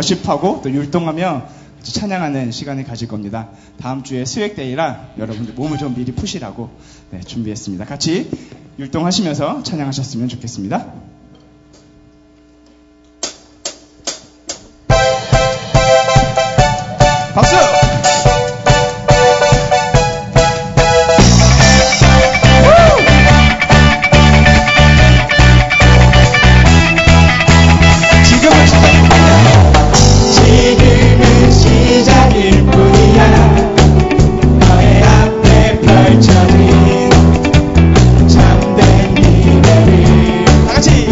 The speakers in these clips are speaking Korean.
워십하고 또 율동하며 찬양하는 시간을 가질 겁니다. 다음 주에 스웩데이라 여러분들 몸을 좀 미리 푸시라고 준비했습니다. 같이 율동하시면서 찬양하셨으면 좋겠습니다. 박수! 지금은 시작일 뿐이야. 너의 앞에 펼쳐진 참된 미래를 다같이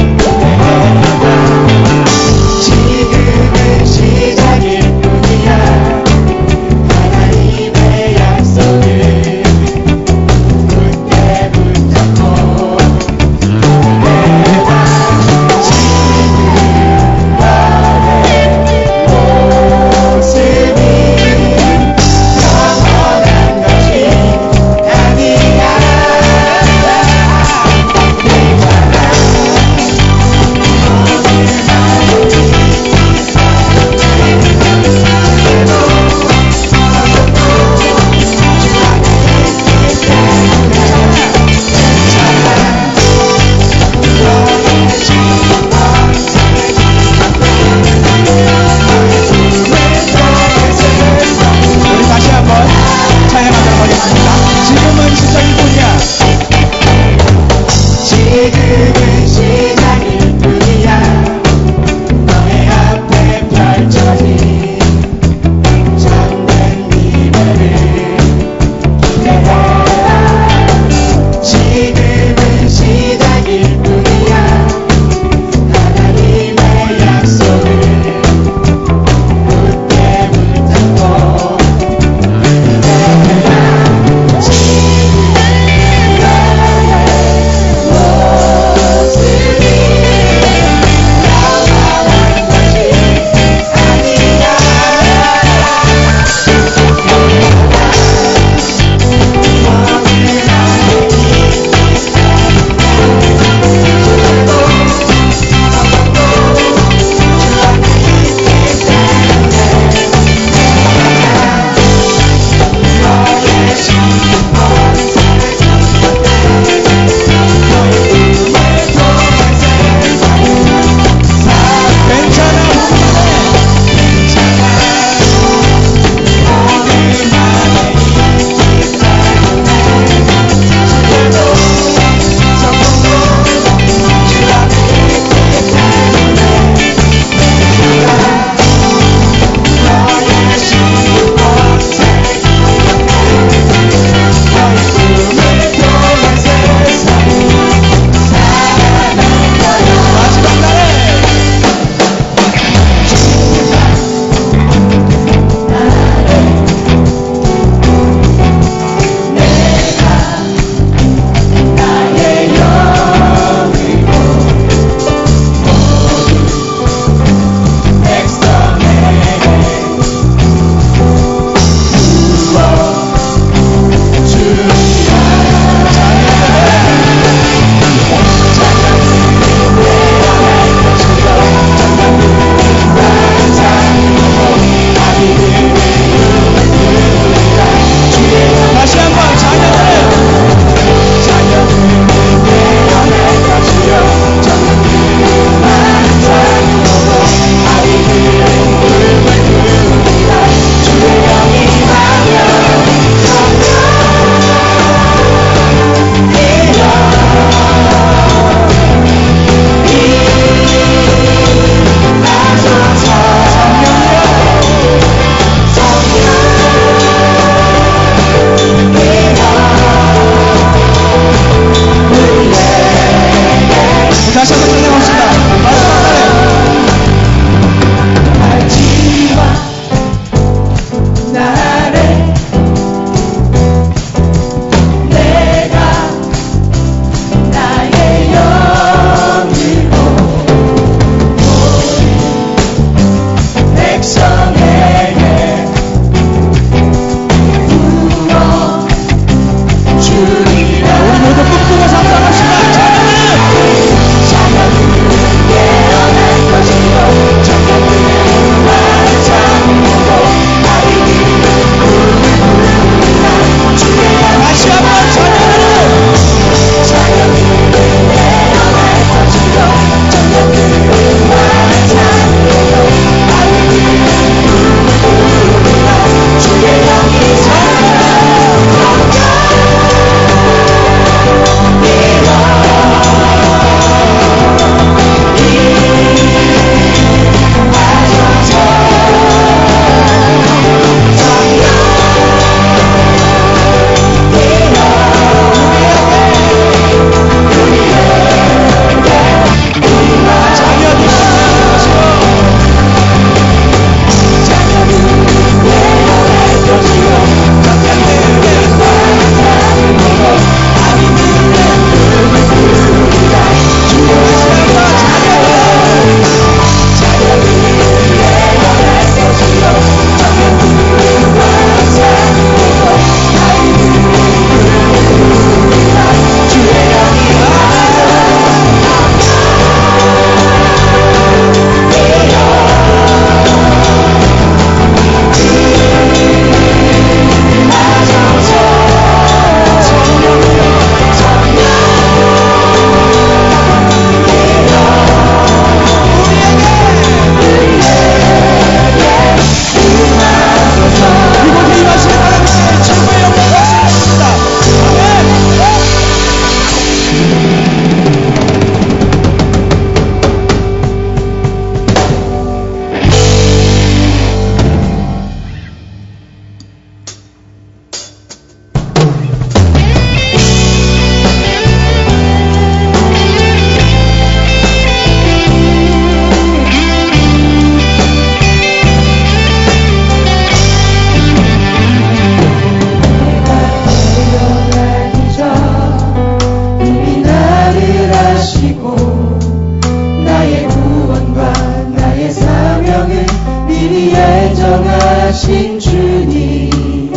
위해 정하신 주님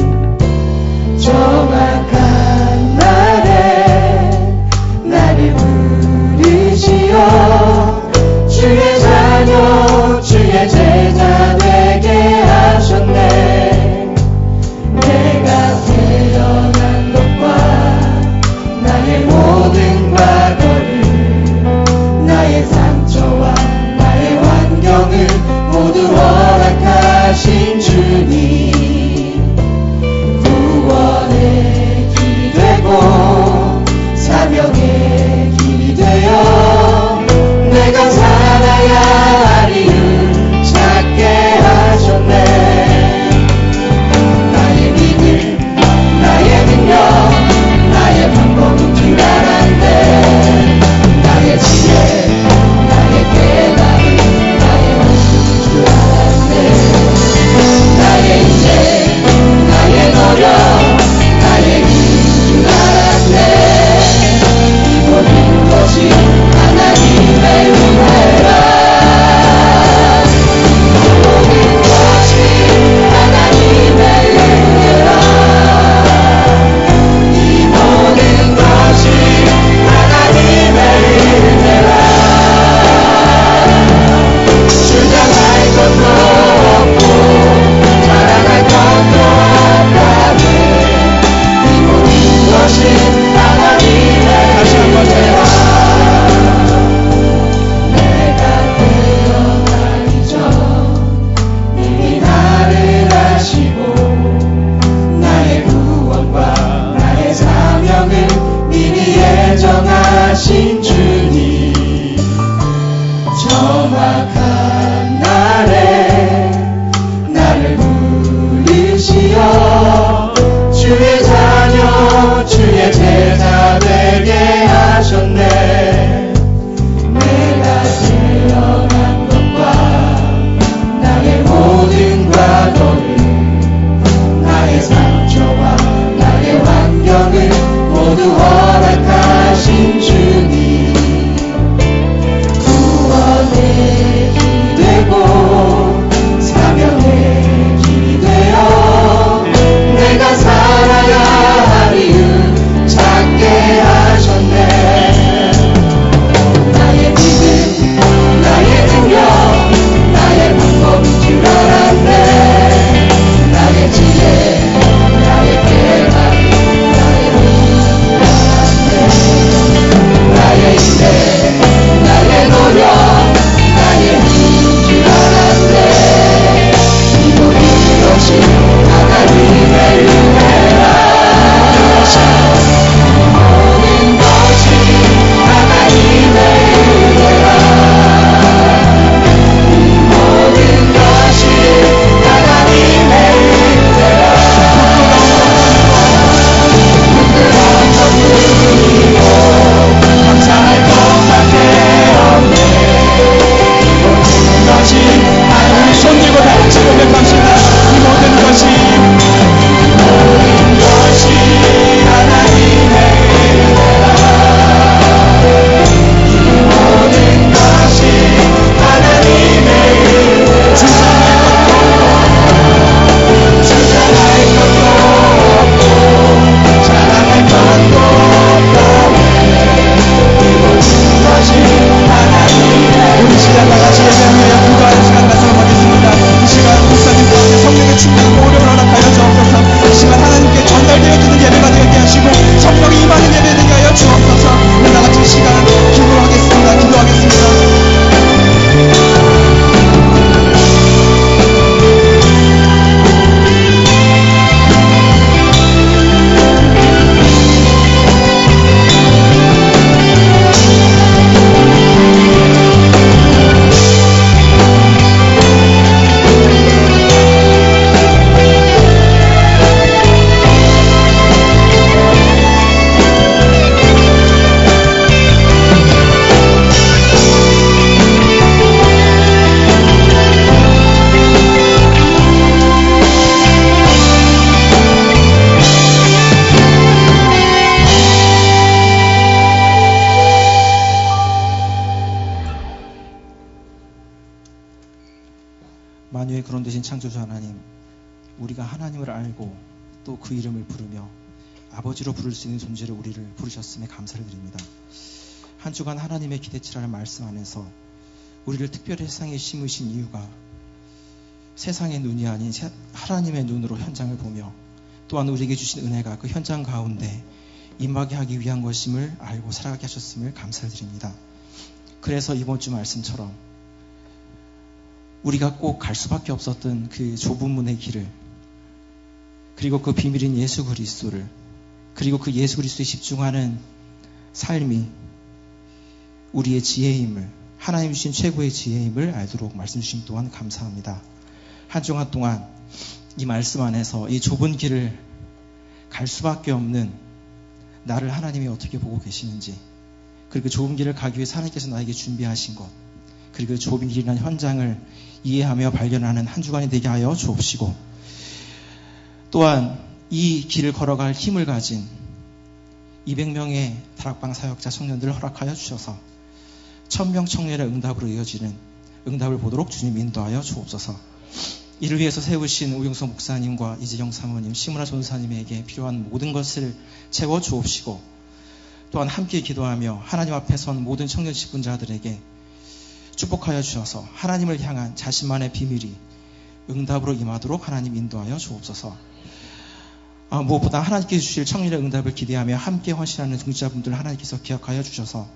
정확한 날에 나를 부르시어 주의 자녀 주의 제자 되게 하셨네. 내가 태어난 것과 나의 모든 과거를 나의 상처와 나의 환경을 모두 허락하신 주님 구원의 길이 되고 사명의 길이 되어 내가 살아야 할 이유 찾게 하셨네. 나의 믿음 나의 능력 나의 방법은 줄 알았네. 나의 지혜 나의 깨달음 나의 모습인 줄 알았네. 나의 인생 창조주 하나님, 우리가 하나님을 알고 또 그 이름을 부르며 아버지로 부를 수 있는 존재로 우리를 부르셨음에 감사를 드립니다. 한 주간 하나님의 기대치라는 말씀 안에서 우리를 특별히 세상에 심으신 이유가 세상의 눈이 아닌 하나님의 눈으로 현장을 보며 또한 우리에게 주신 은혜가 그 현장 가운데 임하게 하기 위한 것임을 알고 살아가게 하셨음을 감사를 드립니다. 그래서 이번 주 말씀처럼 우리가 꼭 갈 수밖에 없었던 그 좁은 문의 길을, 그리고 그 비밀인 예수 그리스도를, 그리고 그 예수 그리스도에 집중하는 삶이 우리의 지혜임을, 하나님 주신 최고의 지혜임을 알도록 말씀 주신 또한 감사합니다. 한 주간 동안 이 말씀 안에서 이 좁은 길을 갈 수밖에 없는 나를 하나님이 어떻게 보고 계시는지, 그리고 그 좁은 길을 가기 위해 하나님께서 나에게 준비하신 것, 그리고 그 좁은 길이라는 현장을 이해하며 발견하는 한 주간이 되게 하여 주옵시고, 또한 이 길을 걸어갈 힘을 가진 200명의 다락방 사역자 청년들을 허락하여 주셔서 1000명 청년의 응답으로 이어지는 응답을 보도록 주님 인도하여 주옵소서. 이를 위해서 세우신 우용석 목사님과 이재경 사모님, 심은하 전사님에게 필요한 모든 것을 채워 주옵시고, 또한 함께 기도하며 하나님 앞에 선 모든 청년 직분자들에게 축복하여 주셔서 하나님을 향한 자신만의 비밀이 응답으로 임하도록 하나님 인도하여 주옵소서. 무엇보다 하나님께서 주실 청년의 응답을 기대하며 함께 헌신하는 중지자분들을 하나님께서 기억하여 주셔서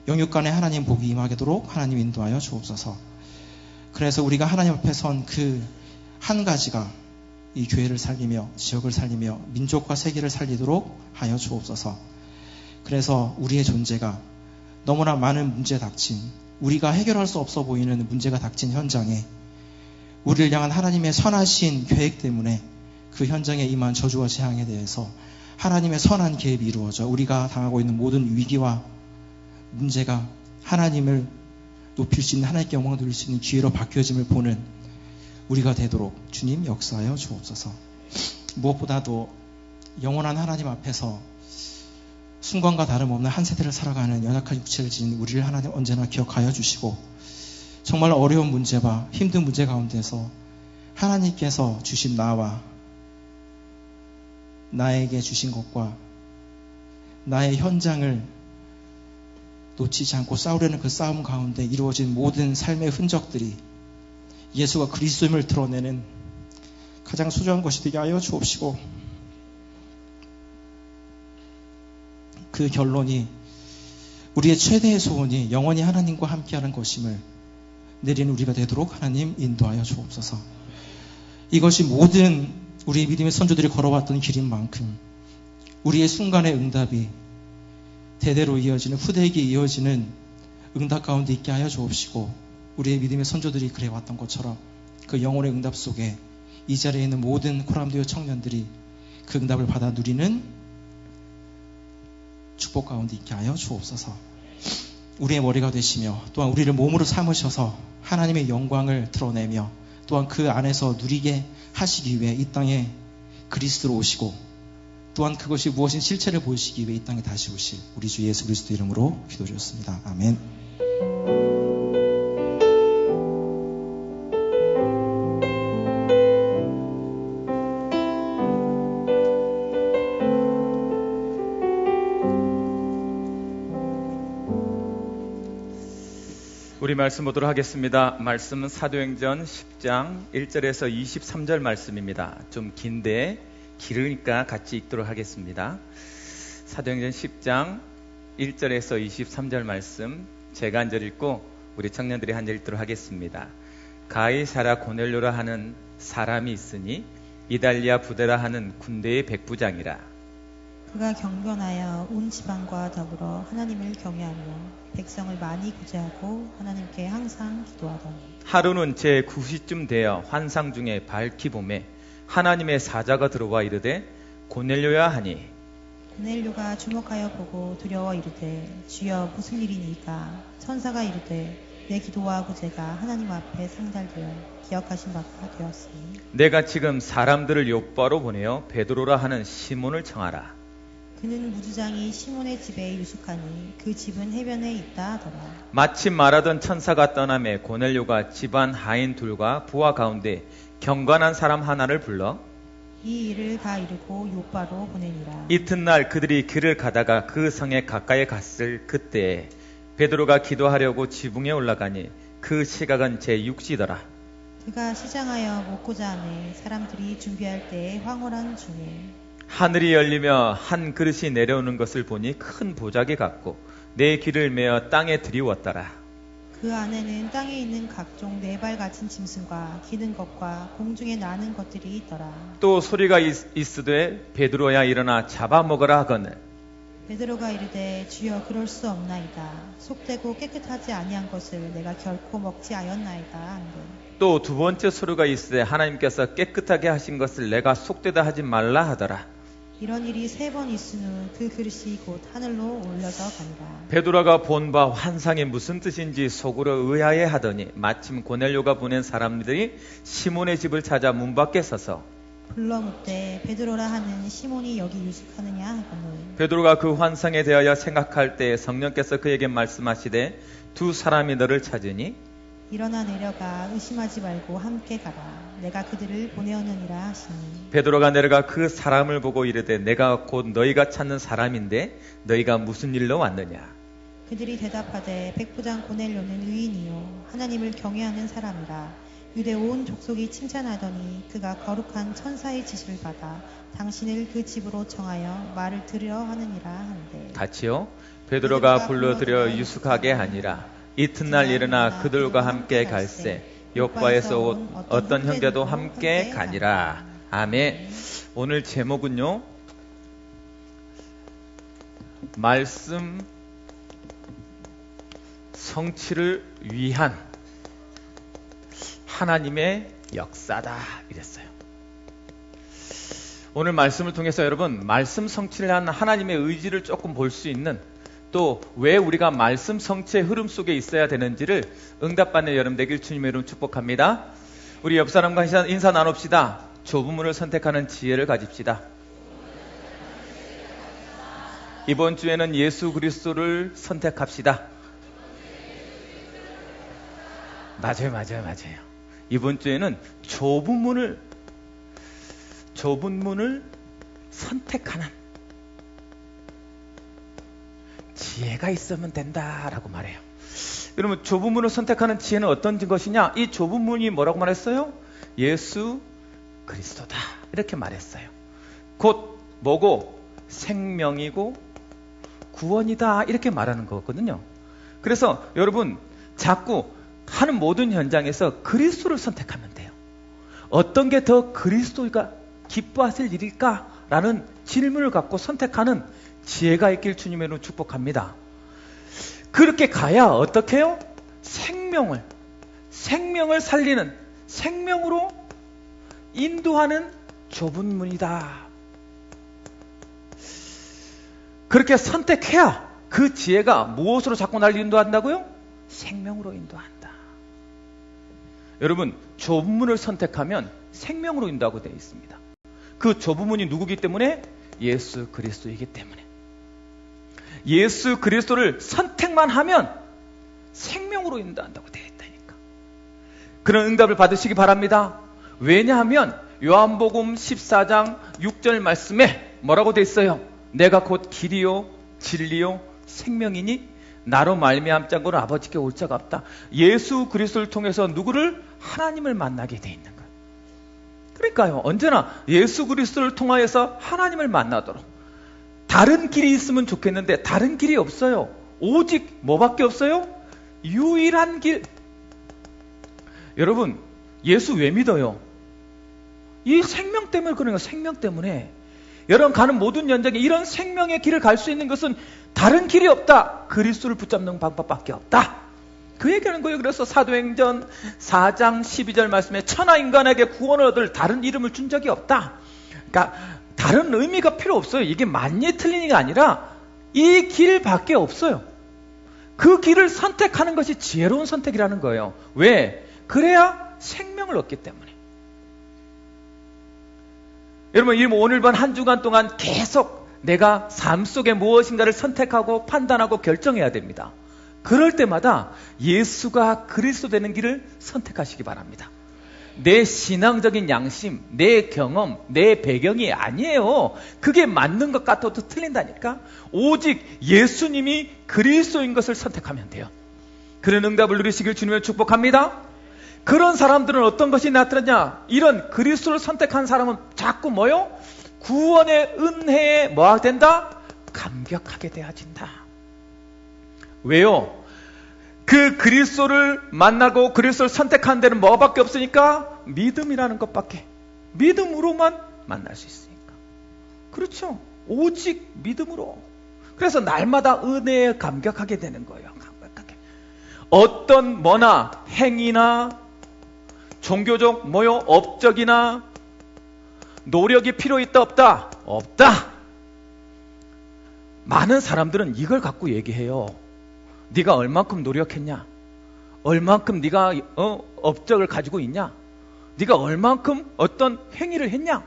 영육간에 하나님 복이 임하도록 하나님 인도하여 주옵소서. 그래서 우리가 하나님 앞에 선 그 한 가지가 이 교회를 살리며 지역을 살리며 민족과 세계를 살리도록 하여 주옵소서. 그래서 우리의 존재가 너무나 많은 문제에 닥친, 우리가 해결할 수 없어 보이는 문제가 닥친 현장에 우리를 향한 하나님의 선하신 계획 때문에 그 현장에 임한 저주와 재앙에 대해서 하나님의 선한 계획이 이루어져 우리가 당하고 있는 모든 위기와 문제가 하나님을 높일 수 있는, 하나님께 영광을 돌릴 수 있는 기회로 바뀌어짐을 보는 우리가 되도록 주님 역사하여 주옵소서. 무엇보다도 영원한 하나님 앞에서 순간과 다름없는 한 세대를 살아가는 연약한 육체를 지닌 우리를 하나님 언제나 기억하여 주시고, 정말 어려운 문제와 힘든 문제 가운데서 하나님께서 주신 나와 나에게 주신 것과 나의 현장을 놓치지 않고 싸우려는 그 싸움 가운데 이루어진 모든 삶의 흔적들이 예수가 그리스도임을 드러내는 가장 소중한 것이 되게 하여 주옵시고, 그 결론이 우리의 최대의 소원이 영원히 하나님과 함께하는 것임을 내리는 우리가 되도록 하나님 인도하여 주옵소서. 이것이 모든 우리의 믿음의 선조들이 걸어왔던 길인 만큼 우리의 순간의 응답이 대대로 이어지는, 후대에게 이어지는 응답 가운데 있게 하여 주옵시고, 우리의 믿음의 선조들이 그래왔던 것처럼 그 영혼의 응답 속에 이 자리에 있는 모든 코람디오 청년들이 그 응답을 받아 누리는 축복 가운데 있게 하여 주옵소서. 우리의 머리가 되시며 또한 우리를 몸으로 삼으셔서 하나님의 영광을 드러내며 또한 그 안에서 누리게 하시기 위해 이 땅에 그리스도로 오시고, 또한 그것이 무엇인 실체를 보이시기 위해 이 땅에 다시 오실 우리 주 예수 그리스도 이름으로 기도드렸습니다. 아멘. 우리 말씀 보도록 하겠습니다. 말씀은 사도행전 10장 1절에서 23절 말씀입니다. 좀 긴데 길으니까 같이 읽도록 하겠습니다. 사도행전 10장 1절에서 23절 말씀 제가 한 절 읽고 우리 청년들이 한 절 읽도록 하겠습니다. 가이사라 고넬료라 하는 사람이 있으니 이달리아 부데라 하는 군대의 백부장이라. 그가 경건하여 온 지방과 더불어 하나님을 경외하며 백성을 많이 구제하고 하나님께 항상 기도하더니 하루는 제 9시쯤 되어 환상 중에 밝히 보매 하나님의 사자가 들어와 이르되 고넬료야 하니, 고넬료가 주목하여 보고 두려워 이르되 주여 무슨 일이니까? 천사가 이르되 내 기도와 구제가 하나님 앞에 상달되어 기억하신 바가 되었으니 내가 지금 사람들을 욥바로 보내어 베드로라 하는 시몬을 청하라. 그는 무주장이 시몬의 집에 유숙하니 그 집은 해변에 있다 하더라. 마침 말하던 천사가 떠나매 고넬료가 집안 하인 둘과 부하 가운데 경건한 사람 하나를 불러 이 일을 다 이루고 요바로 보내니라. 이튿날 그들이 길을 가다가 그 성에 가까이 갔을 그때에 베드로가 기도하려고 지붕에 올라가니 그 시각은 제6시더라. 그가 시장하여 먹고자 하매 사람들이 준비할 때에 황홀한 중에 하늘이 열리며 한 그릇이 내려오는 것을 보니 큰 보자기 같고 네 귀를 메어 땅에 들이웠더라. 그 안에는 땅에 있는 각종 네 발 같은 짐승과 기는 것과 공중에 나는 것들이 있더라. 또 소리가 있으되 베드로야 일어나 잡아먹으라 하거늘 베드로가 이르되 주여 그럴 수 없나이다. 속되고 깨끗하지 아니한 것을 내가 결코 먹지 아였나이다 한데. 또 두 번째 소리가 있으되 하나님께서 깨끗하게 하신 것을 내가 속되다 하지 말라 하더라. 이런 일이 3번 있은 후 그 그릇이 곧 하늘로 올려져 가니라. 베드로가 본 바 환상이 무슨 뜻인지 속으로 의아해 하더니 마침 고넬료가 보낸 사람들이 시몬의 집을 찾아 문 밖에 서서 불러 묻되 베드로라 하는 시몬이 여기 유숙하느냐 하거늘. 베드로가 그 환상에 대하여 생각할 때 성령께서 그에게 말씀하시되 두 사람이 너를 찾으니 일어나 내려가 의심하지 말고 함께 가라. 내가 그들을 보내었느니라 하시니. 베드로가 내려가 그 사람을 보고 이르되 내가 곧 너희가 찾는 사람인데 너희가 무슨 일로 왔느냐. 그들이 대답하되 백부장 고넬료는 의인이요 하나님을 경외하는 사람이라. 유대 온 족속이 칭찬하더니 그가 거룩한 천사의 지시를 받아 당신을 그 집으로 청하여 말을 들으려 하느니라 하는데. 같이요. 베드로가 불러들여 유숙하게 하니라. 이튿날 일어나 그들과 함께 갈새 요바에서 온 어떤 형제도 함께 가니라. 아멘. 오늘 제목은요, 말씀 성취를 위한 하나님의 역사다 이랬어요. 오늘 말씀을 통해서 여러분 말씀 성취를 위한 하나님의 의지를 조금 볼 수 있는, 또 왜 우리가 말씀 성취의 흐름 속에 있어야 되는지를 응답받는 여러분 되길 주님의 이름 축복합니다. 우리 옆 사람과 인사 나눕시다. 좁은 문을 선택하는 지혜를 가집시다. 이번 주에는 예수 그리스도를 선택합시다. 맞아요. 이번 주에는 좁은 문을 선택하는 지혜가 있으면 된다라고 말해요. 그러면 좁은 문을 선택하는 지혜는 어떤 것이냐? 이 좁은 문이 뭐라고 말했어요? 예수 그리스도다 이렇게 말했어요. 곧 뭐고? 생명이고 구원이다 이렇게 말하는 거거든요. 그래서 여러분 자꾸 하는 모든 현장에서 그리스도를 선택하면 돼요. 어떤 게 더 그리스도가 기뻐하실 일일까라는 질문을 갖고 선택하는 지혜가 있길 주님의 이름으로 축복합니다. 그렇게 가야 어떻게 해요? 생명을 살리는, 생명으로 인도하는 좁은 문이다. 그렇게 선택해야 그 지혜가 무엇으로 자꾸 날 인도한다고요? 생명으로 인도한다. 여러분, 좁은 문을 선택하면 생명으로 인도하고 되어 있습니다. 그 좁은 문이 누구기 때문에? 예수 그리스도이기 때문에. 예수 그리스도를 선택만 하면 생명으로 인도한다고 되어 있다니까. 그런 응답을 받으시기 바랍니다. 왜냐하면 요한복음 14장 6절 말씀에 뭐라고 되어 있어요? 내가 곧 길이요 진리요 생명이니 나로 말미암지 않고는 아버지께 올 자가 없다. 예수 그리스도를 통해서 누구를? 하나님을 만나게 되어 있는 거예요. 그러니까요, 언제나 예수 그리스도를 통하여서 하나님을 만나도록. 다른 길이 있으면 좋겠는데 다른 길이 없어요. 오직 뭐밖에 없어요? 유일한 길. 여러분, 예수 왜 믿어요? 이 생명 때문에. 그러니까 생명 때문에 여러분 가는 모든 현장에 이런 생명의 길을 갈 수 있는 것은 다른 길이 없다. 그리스도를 붙잡는 방법밖에 없다. 그 얘기하는 거예요. 그래서 사도행전 4장 12절 말씀에 천하 인간에게 구원을 얻을 다른 이름을 준 적이 없다. 그러니까 다른 의미가 필요 없어요. 이게 맞니 틀리니가 아니라 이 길밖에 없어요. 그 길을 선택하는 것이 지혜로운 선택이라는 거예요. 왜? 그래야 생명을 얻기 때문에. 여러분, 오늘 반 한 주간 동안 계속 내가 삶 속에 무엇인가를 선택하고 판단하고 결정해야 됩니다. 그럴 때마다 예수가 그리스도 되는 길을 선택하시기 바랍니다. 내 신앙적인 양심, 내 경험, 내 배경이 아니에요. 그게 맞는 것 같아도 틀린다니까. 오직 예수님이 그리스도인 것을 선택하면 돼요. 그런 응답을 누리시길 주님을 축복합니다. 그런 사람들은 어떤 것이 나타나냐? 이런 그리스도를 선택한 사람은 자꾸 뭐요? 구원의 은혜에 뭐가 된다? 감격하게 되어진다. 왜요? 그 그리스도를 만나고 그리스도를 선택한 데는 뭐밖에 없으니까 믿음이라는 것밖에. 믿음으로만 만날 수 있으니까. 그렇죠? 오직 믿음으로. 그래서 날마다 은혜에 감격하게 되는 거예요. 감격하게. 어떤 뭐나 행위나 종교적 뭐요? 업적이나 노력이 필요 있다 없다? 없다. 많은 사람들은 이걸 갖고 얘기해요. 네가 얼만큼 노력했냐? 얼만큼 네가 업적을 가지고 있냐? 네가 얼만큼 어떤 행위를 했냐?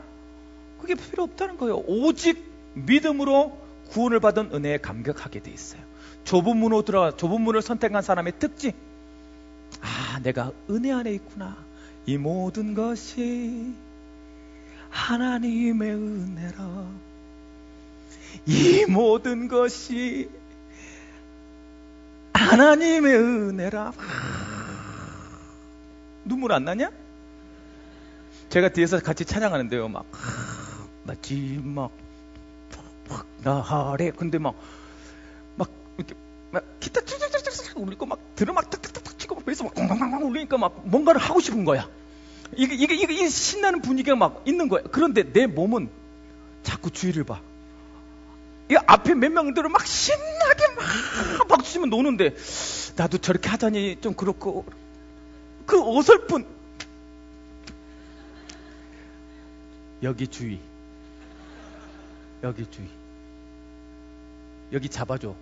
그게 필요 없다는 거예요. 오직 믿음으로 구원을 받은 은혜에 감격하게 돼 있어요. 좁은 문으로 들어가 좁은 문을 선택한 사람의 특징. 아, 내가 은혜 안에 있구나. 이 모든 것이 하나님의 은혜라. 이 모든 것이 하나님의 은혜라. 눈물 안 나냐? 제가 뒤에서 같이 찬양하는데요. 막 마치 막 나하래. 근데 막 이렇게 막 기타 툭툭툭툭 울리고 막 드럼 막 탁탁탁 치고 그래서 막 콩콩콩 울리니까 막 뭔가를 하고 싶은 거야. 이게 신나는 분위기가 막 있는 거야. 그런데 내 몸은 자꾸 주위를 봐. 이 앞에 몇 명들은 막 신나게 막 박수 치면 노는데 나도 저렇게 하자니 좀 그렇고 그 어설픈 여기 주위 여기 잡아줘.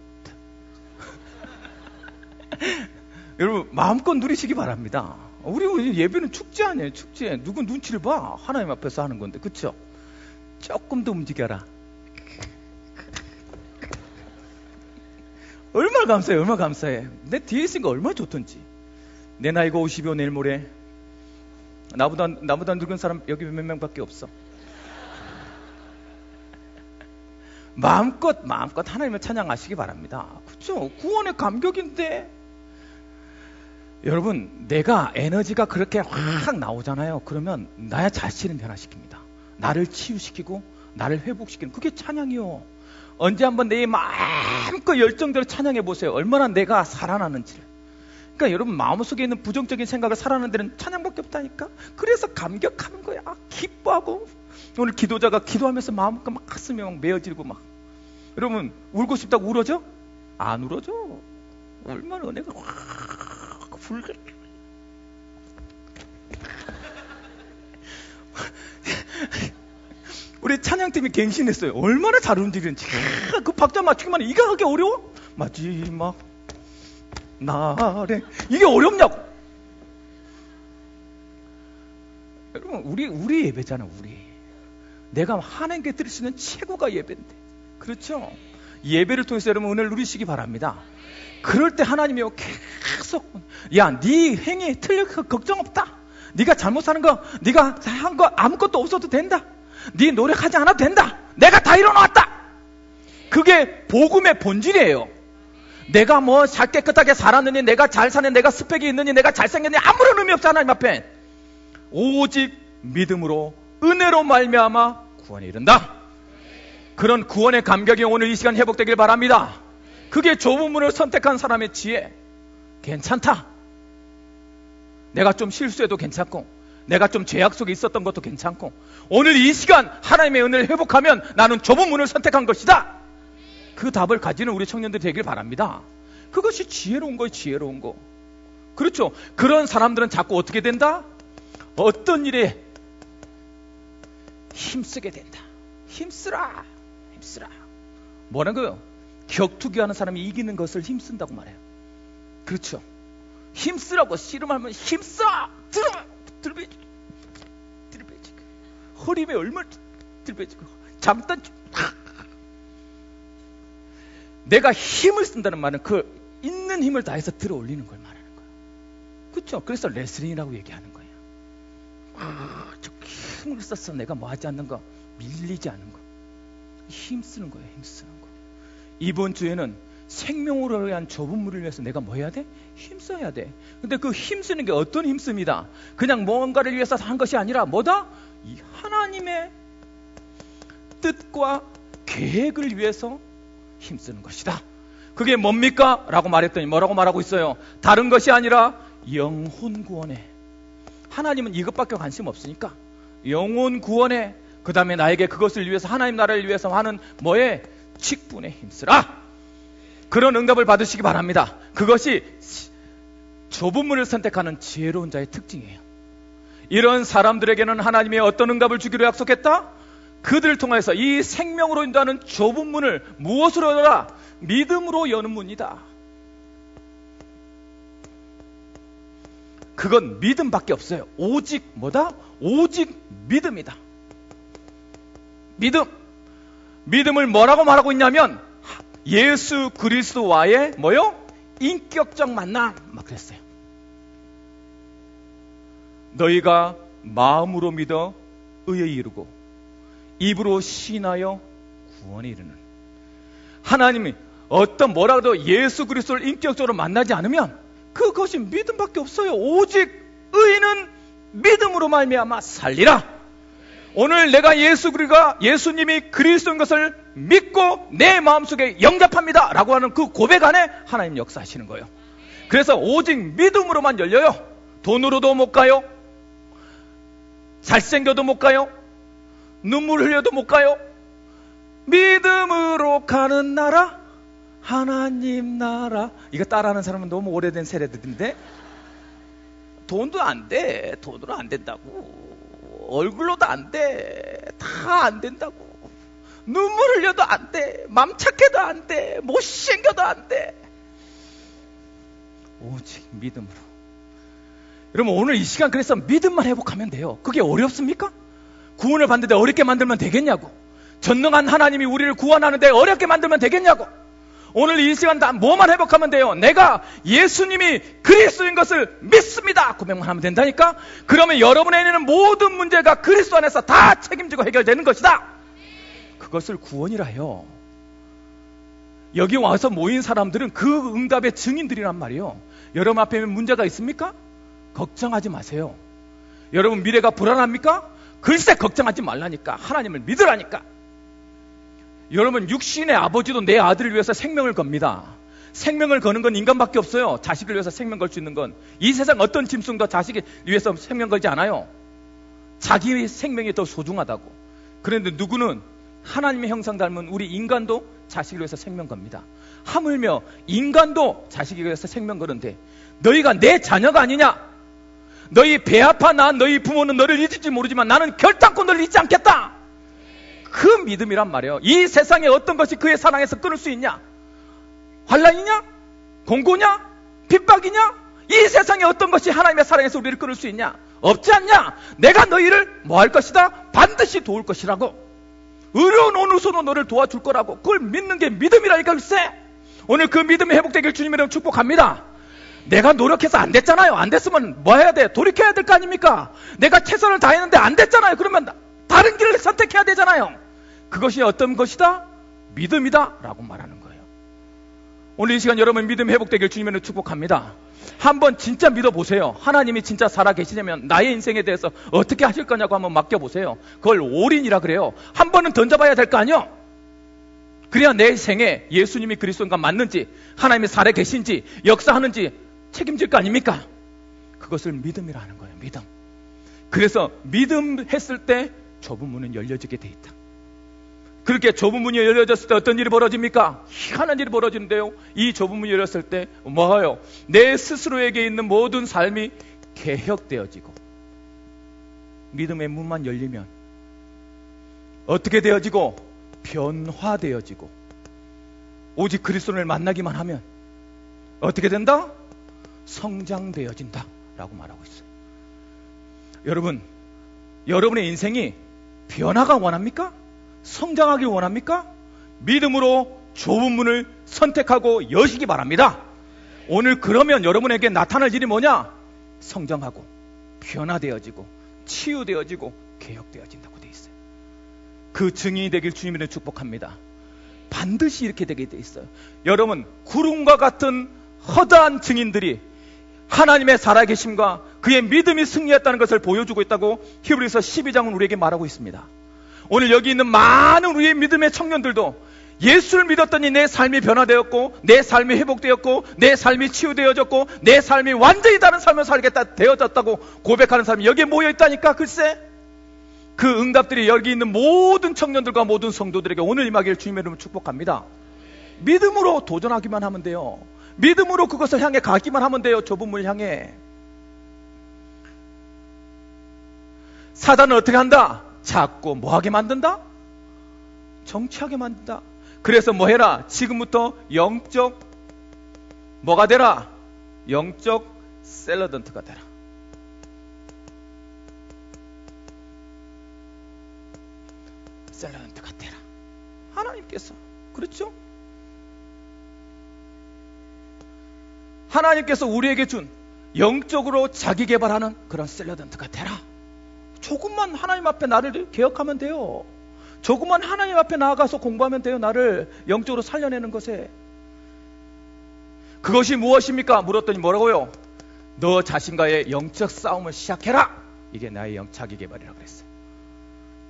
여러분 마음껏 누리시기 바랍니다. 우리 예배는 축제 아니에요. 축제. 누구 눈치를 봐. 하나님 앞에서 하는 건데. 그렇죠? 조금 더 움직여라. 얼마나 감사해. 얼마나 감사해. 내 뒤에 있으니까 얼마나 좋던지. 내 나이가 50이요 내일 모레. 나보다 늙은 사람 여기 몇 명밖에 없어. 마음껏 하나님을 찬양하시기 바랍니다. 그렇죠? 구원의 감격인데. 여러분, 내가 에너지가 그렇게 확 나오잖아요. 그러면 나의 자신을 변화시킵니다. 나를 치유시키고 나를 회복시키는 그게 찬양이요. 언제 한번 내 마음껏 열정대로 찬양해 보세요. 얼마나 내가 살아나는지를. 그러니까 여러분 마음속에 있는 부정적인 생각을 살아나는 데는 찬양밖에 없다니까. 그래서 감격하는 거야. 기뻐하고. 오늘 기도자가 기도하면서 마음껏 막 가슴이 막 메어지고 막. 여러분 울고 싶다고 울어져? 안 울어져. 얼마나 은혜가 확 불게. 우리 찬양팀이 갱신했어요. 얼마나 잘 움직이는지. 그 박자 맞추기만 해. 이거 하기 어려워? 마지막 날에 이게 어렵냐고. 여러분 우리 예배잖아. 우리 내가 하나님께 드릴 수 있는 최고가 예배인데. 그렇죠? 예배를 통해서 여러분 은혜를 누리시기 바랍니다. 그럴 때 하나님이 계속 야, 네 행위 틀려 걱정 없다. 네가 잘못 사는 거, 네가 한 거 아무것도 없어도 된다. 네 노력하지 않아도 된다. 내가 다 이뤄놓았다. 그게 복음의 본질이에요. 내가 뭐 잘 깨끗하게 살았느니, 내가 잘 사는, 내가 스펙이 있느니, 내가 잘생겼느니 아무런 의미 없잖아. 하나님 앞에 오직 믿음으로 은혜로 말미암아 구원에 이른다. 그런 구원의 감격이 오늘 이 시간 회복되길 바랍니다. 그게 좁은 문을 선택한 사람의 지혜. 괜찮다. 내가 좀 실수해도 괜찮고, 내가 좀 죄악 속에 있었던 것도 괜찮고, 오늘 이 시간 하나님의 은혜를 회복하면 나는 좁은 문을 선택한 것이다. 그 답을 가지는 우리 청년들이 되길 바랍니다. 그것이 지혜로운 거예요. 지혜로운 거. 그렇죠? 그런 사람들은 자꾸 어떻게 된다? 어떤 일에 힘쓰게 된다. 힘쓰라. 뭐라고요? 격투기 하는 사람이 이기는 것을 힘쓴다고 말해요. 그렇죠? 힘쓰라고 씨름하면 힘써! 들배지고 허리에 얼마나 들배지고 잠깐 내가 힘을 쓴다는 말은 그 있는 힘을 다해서 들어 올리는 걸 말하는 거예요. 그렇죠? 그래서 레슬링이라고 얘기하는 거예요. 힘을 써서 내가 뭐 하지 않는 거, 밀리지 않는 거, 힘쓰는 거예요. 힘쓰는 거. 이번 주에는 생명으로 위한 좁은 물을 위해서 내가 뭐 해야 돼? 힘써야 돼. 근데 그 힘쓰는 게 어떤 힘씁니다. 그냥 뭔가를 위해서 한 것이 아니라 뭐다? 이 하나님의 뜻과 계획을 위해서 힘쓰는 것이다. 그게 뭡니까? 라고 말했더니 뭐라고 말하고 있어요? 다른 것이 아니라 영혼 구원에. 하나님은 이것밖에 관심 없으니까 영혼 구원에, 그 다음에 나에게 그것을 위해서, 하나님 나라를 위해서 하는 뭐에? 직분에 힘쓰라. 그런 응답을 받으시기 바랍니다. 그것이 좁은 문을 선택하는 지혜로운 자의 특징이에요. 이런 사람들에게는 하나님의 어떤 응답을 주기로 약속했다? 그들을 통해서 이 생명으로 인도하는 좁은 문을 무엇으로 열어라? 믿음으로 여는 문이다. 그건 믿음밖에 없어요. 오직 뭐다? 오직 믿음이다. 믿음을 뭐라고 말하고 있냐면 예수 그리스도와의 뭐요? 인격적 만남. 막 그랬어요. 너희가 마음으로 믿어 의에 이르고 입으로 시인하여 구원에 이르는. 하나님이 어떤 뭐라도 예수 그리스도를 인격적으로 만나지 않으면 그것이 믿음밖에 없어요. 오직 의인은 믿음으로 말미암아 살리라. 오늘 내가 예수님이 그리스도인 것을 믿고 내 마음속에 영접합니다 라고 하는 그 고백 안에 하나님 역사하시는 거예요. 그래서 오직 믿음으로만 열려요. 돈으로도 못 가요. 잘생겨도 못 가요. 눈물 흘려도 못 가요. 믿음으로 가는 나라, 하나님 나라. 이거 따라하는 사람은 너무 오래된 세대들인데, 돈도 안 돼. 돈으로 안 된다고. 얼굴로도 안 돼. 다 안 된다고. 눈물 흘려도 안 돼. 맘 착해도 안 돼. 못생겨도 안 돼. 오직 믿음으로. 여러분, 오늘 이 시간 그래서 믿음만 회복하면 돼요. 그게 어렵습니까? 구원을 받는데 어렵게 만들면 되겠냐고. 전능한 하나님이 우리를 구원하는데 어렵게 만들면 되겠냐고. 오늘 이 시간 다 뭐만 회복하면 돼요? 내가 예수님이 그리스도인 것을 믿습니다. 고백만 하면 된다니까? 그러면 여러분에 있는 모든 문제가 그리스도 안에서 다 책임지고 해결되는 것이다. 그것을 구원이라 해요. 여기 와서 모인 사람들은 그 응답의 증인들이란 말이에요. 여러분 앞에 문제가 있습니까? 걱정하지 마세요. 여러분 미래가 불안합니까? 글쎄 걱정하지 말라니까. 하나님을 믿으라니까. 여러분 육신의 아버지도 내 아들을 위해서 생명을 겁니다. 생명을 거는 건 인간밖에 없어요. 자식을 위해서 생명 걸 수 있는 건. 이 세상 어떤 짐승도 자식을 위해서 생명 걸지 않아요. 자기의 생명이 더 소중하다고. 그런데 누구는 하나님의 형상 닮은 우리 인간도 자식을 위해서 생명 겁니다. 하물며 인간도 자식을 위해서 생명 거는데 너희가 내 자녀가 아니냐? 너희 배 아파 낳은 너희 부모는 너를 잊을지 모르지만 나는 결단코 너를 잊지 않겠다. 그 믿음이란 말이에요. 이 세상에 어떤 것이 그의 사랑에서 끊을 수 있냐? 환난이냐? 공고냐? 핍박이냐? 이 세상에 어떤 것이 하나님의 사랑에서 우리를 끊을 수 있냐? 없지 않냐? 내가 너희를 뭐 할 것이다? 반드시 도울 것이라고. 의로운 어느 손으로 너를 도와줄 거라고. 그걸 믿는 게 믿음이라니까. 글쎄 오늘 그 믿음이 회복되길 주님 이름 축복합니다. 내가 노력해서 안 됐잖아요. 안 됐으면 뭐 해야 돼? 돌이켜야 될 거 아닙니까? 내가 최선을 다했는데 안 됐잖아요. 그러면 다른 길을 선택해야 되잖아요. 그것이 어떤 것이다? 믿음이다 라고 말하는 거예요. 오늘 이 시간 여러분 믿음 회복되길 주님의 축복합니다. 한번 진짜 믿어보세요. 하나님이 진짜 살아계시냐면 나의 인생에 대해서 어떻게 하실 거냐고 한번 맡겨보세요. 그걸 올인이라 그래요. 한 번은 던져봐야 될 거 아니요? 그래야 내 생에 예수님이 그리스도인가 맞는지, 하나님이 살아계신지, 역사하는지 책임질 거 아닙니까? 그것을 믿음이라 하는 거예요. 믿음. 그래서 믿음 했을 때 좁은 문은 열려지게 돼 있다. 그렇게 좁은 문이 열려졌을 때 어떤 일이 벌어집니까? 희한한 일이 벌어지는데요. 이 좁은 문이 열렸을 때 뭐예요? 내 스스로에게 있는 모든 삶이 개혁되어지고, 믿음의 문만 열리면 어떻게 되어지고? 변화되어지고, 오직 그리스도를 만나기만 하면 어떻게 된다? 성장되어진다 라고 말하고 있어요. 여러분, 여러분의 인생이 변화가 원합니까? 성장하길 원합니까? 믿음으로 좁은 문을 선택하고 여시기 바랍니다. 오늘 그러면 여러분에게 나타날 일이 뭐냐? 성장하고 변화되어지고 치유되어지고 개혁되어진다고 되어 있어요. 그 증인이 되길 주님으로 축복합니다. 반드시 이렇게 되게 되어 있어요. 여러분, 구름과 같은 허다한 증인들이 하나님의 살아계심과 그의 믿음이 승리했다는 것을 보여주고 있다고 히브리서 12장은 우리에게 말하고 있습니다. 오늘 여기 있는 많은 우리의 믿음의 청년들도 예수를 믿었더니 내 삶이 변화되었고, 내 삶이 회복되었고, 내 삶이 치유되어졌고, 내 삶이 완전히 다른 삶을 살겠다 되어졌다고 고백하는 사람이 여기에 모여 있다니까. 글쎄, 그 응답들이 여기 있는 모든 청년들과 모든 성도들에게 오늘 임하기를 주님의 이름으로 축복합니다. 믿음으로 도전하기만 하면 돼요. 믿음으로 그것을 향해 가기만 하면 돼요. 좁은 문을 향해. 사단은 어떻게 한다? 자꾸 뭐하게 만든다? 정치하게 만든다. 그래서 뭐 해라? 지금부터 영적 뭐가 되라? 영적 샐러던트가 되라. 샐러던트가 되라. 하나님께서, 그렇죠? 하나님께서 우리에게 준 영적으로 자기 개발하는 그런 샐러던트가 되라. 조금만 하나님 앞에 나를 개혁하면 돼요. 조금만 하나님 앞에 나아가서 공부하면 돼요. 나를 영적으로 살려내는 것에. 그것이 무엇입니까? 물었더니 뭐라고요? 너 자신과의 영적 싸움을 시작해라. 이게 나의 자기 개발이라고 그랬어요.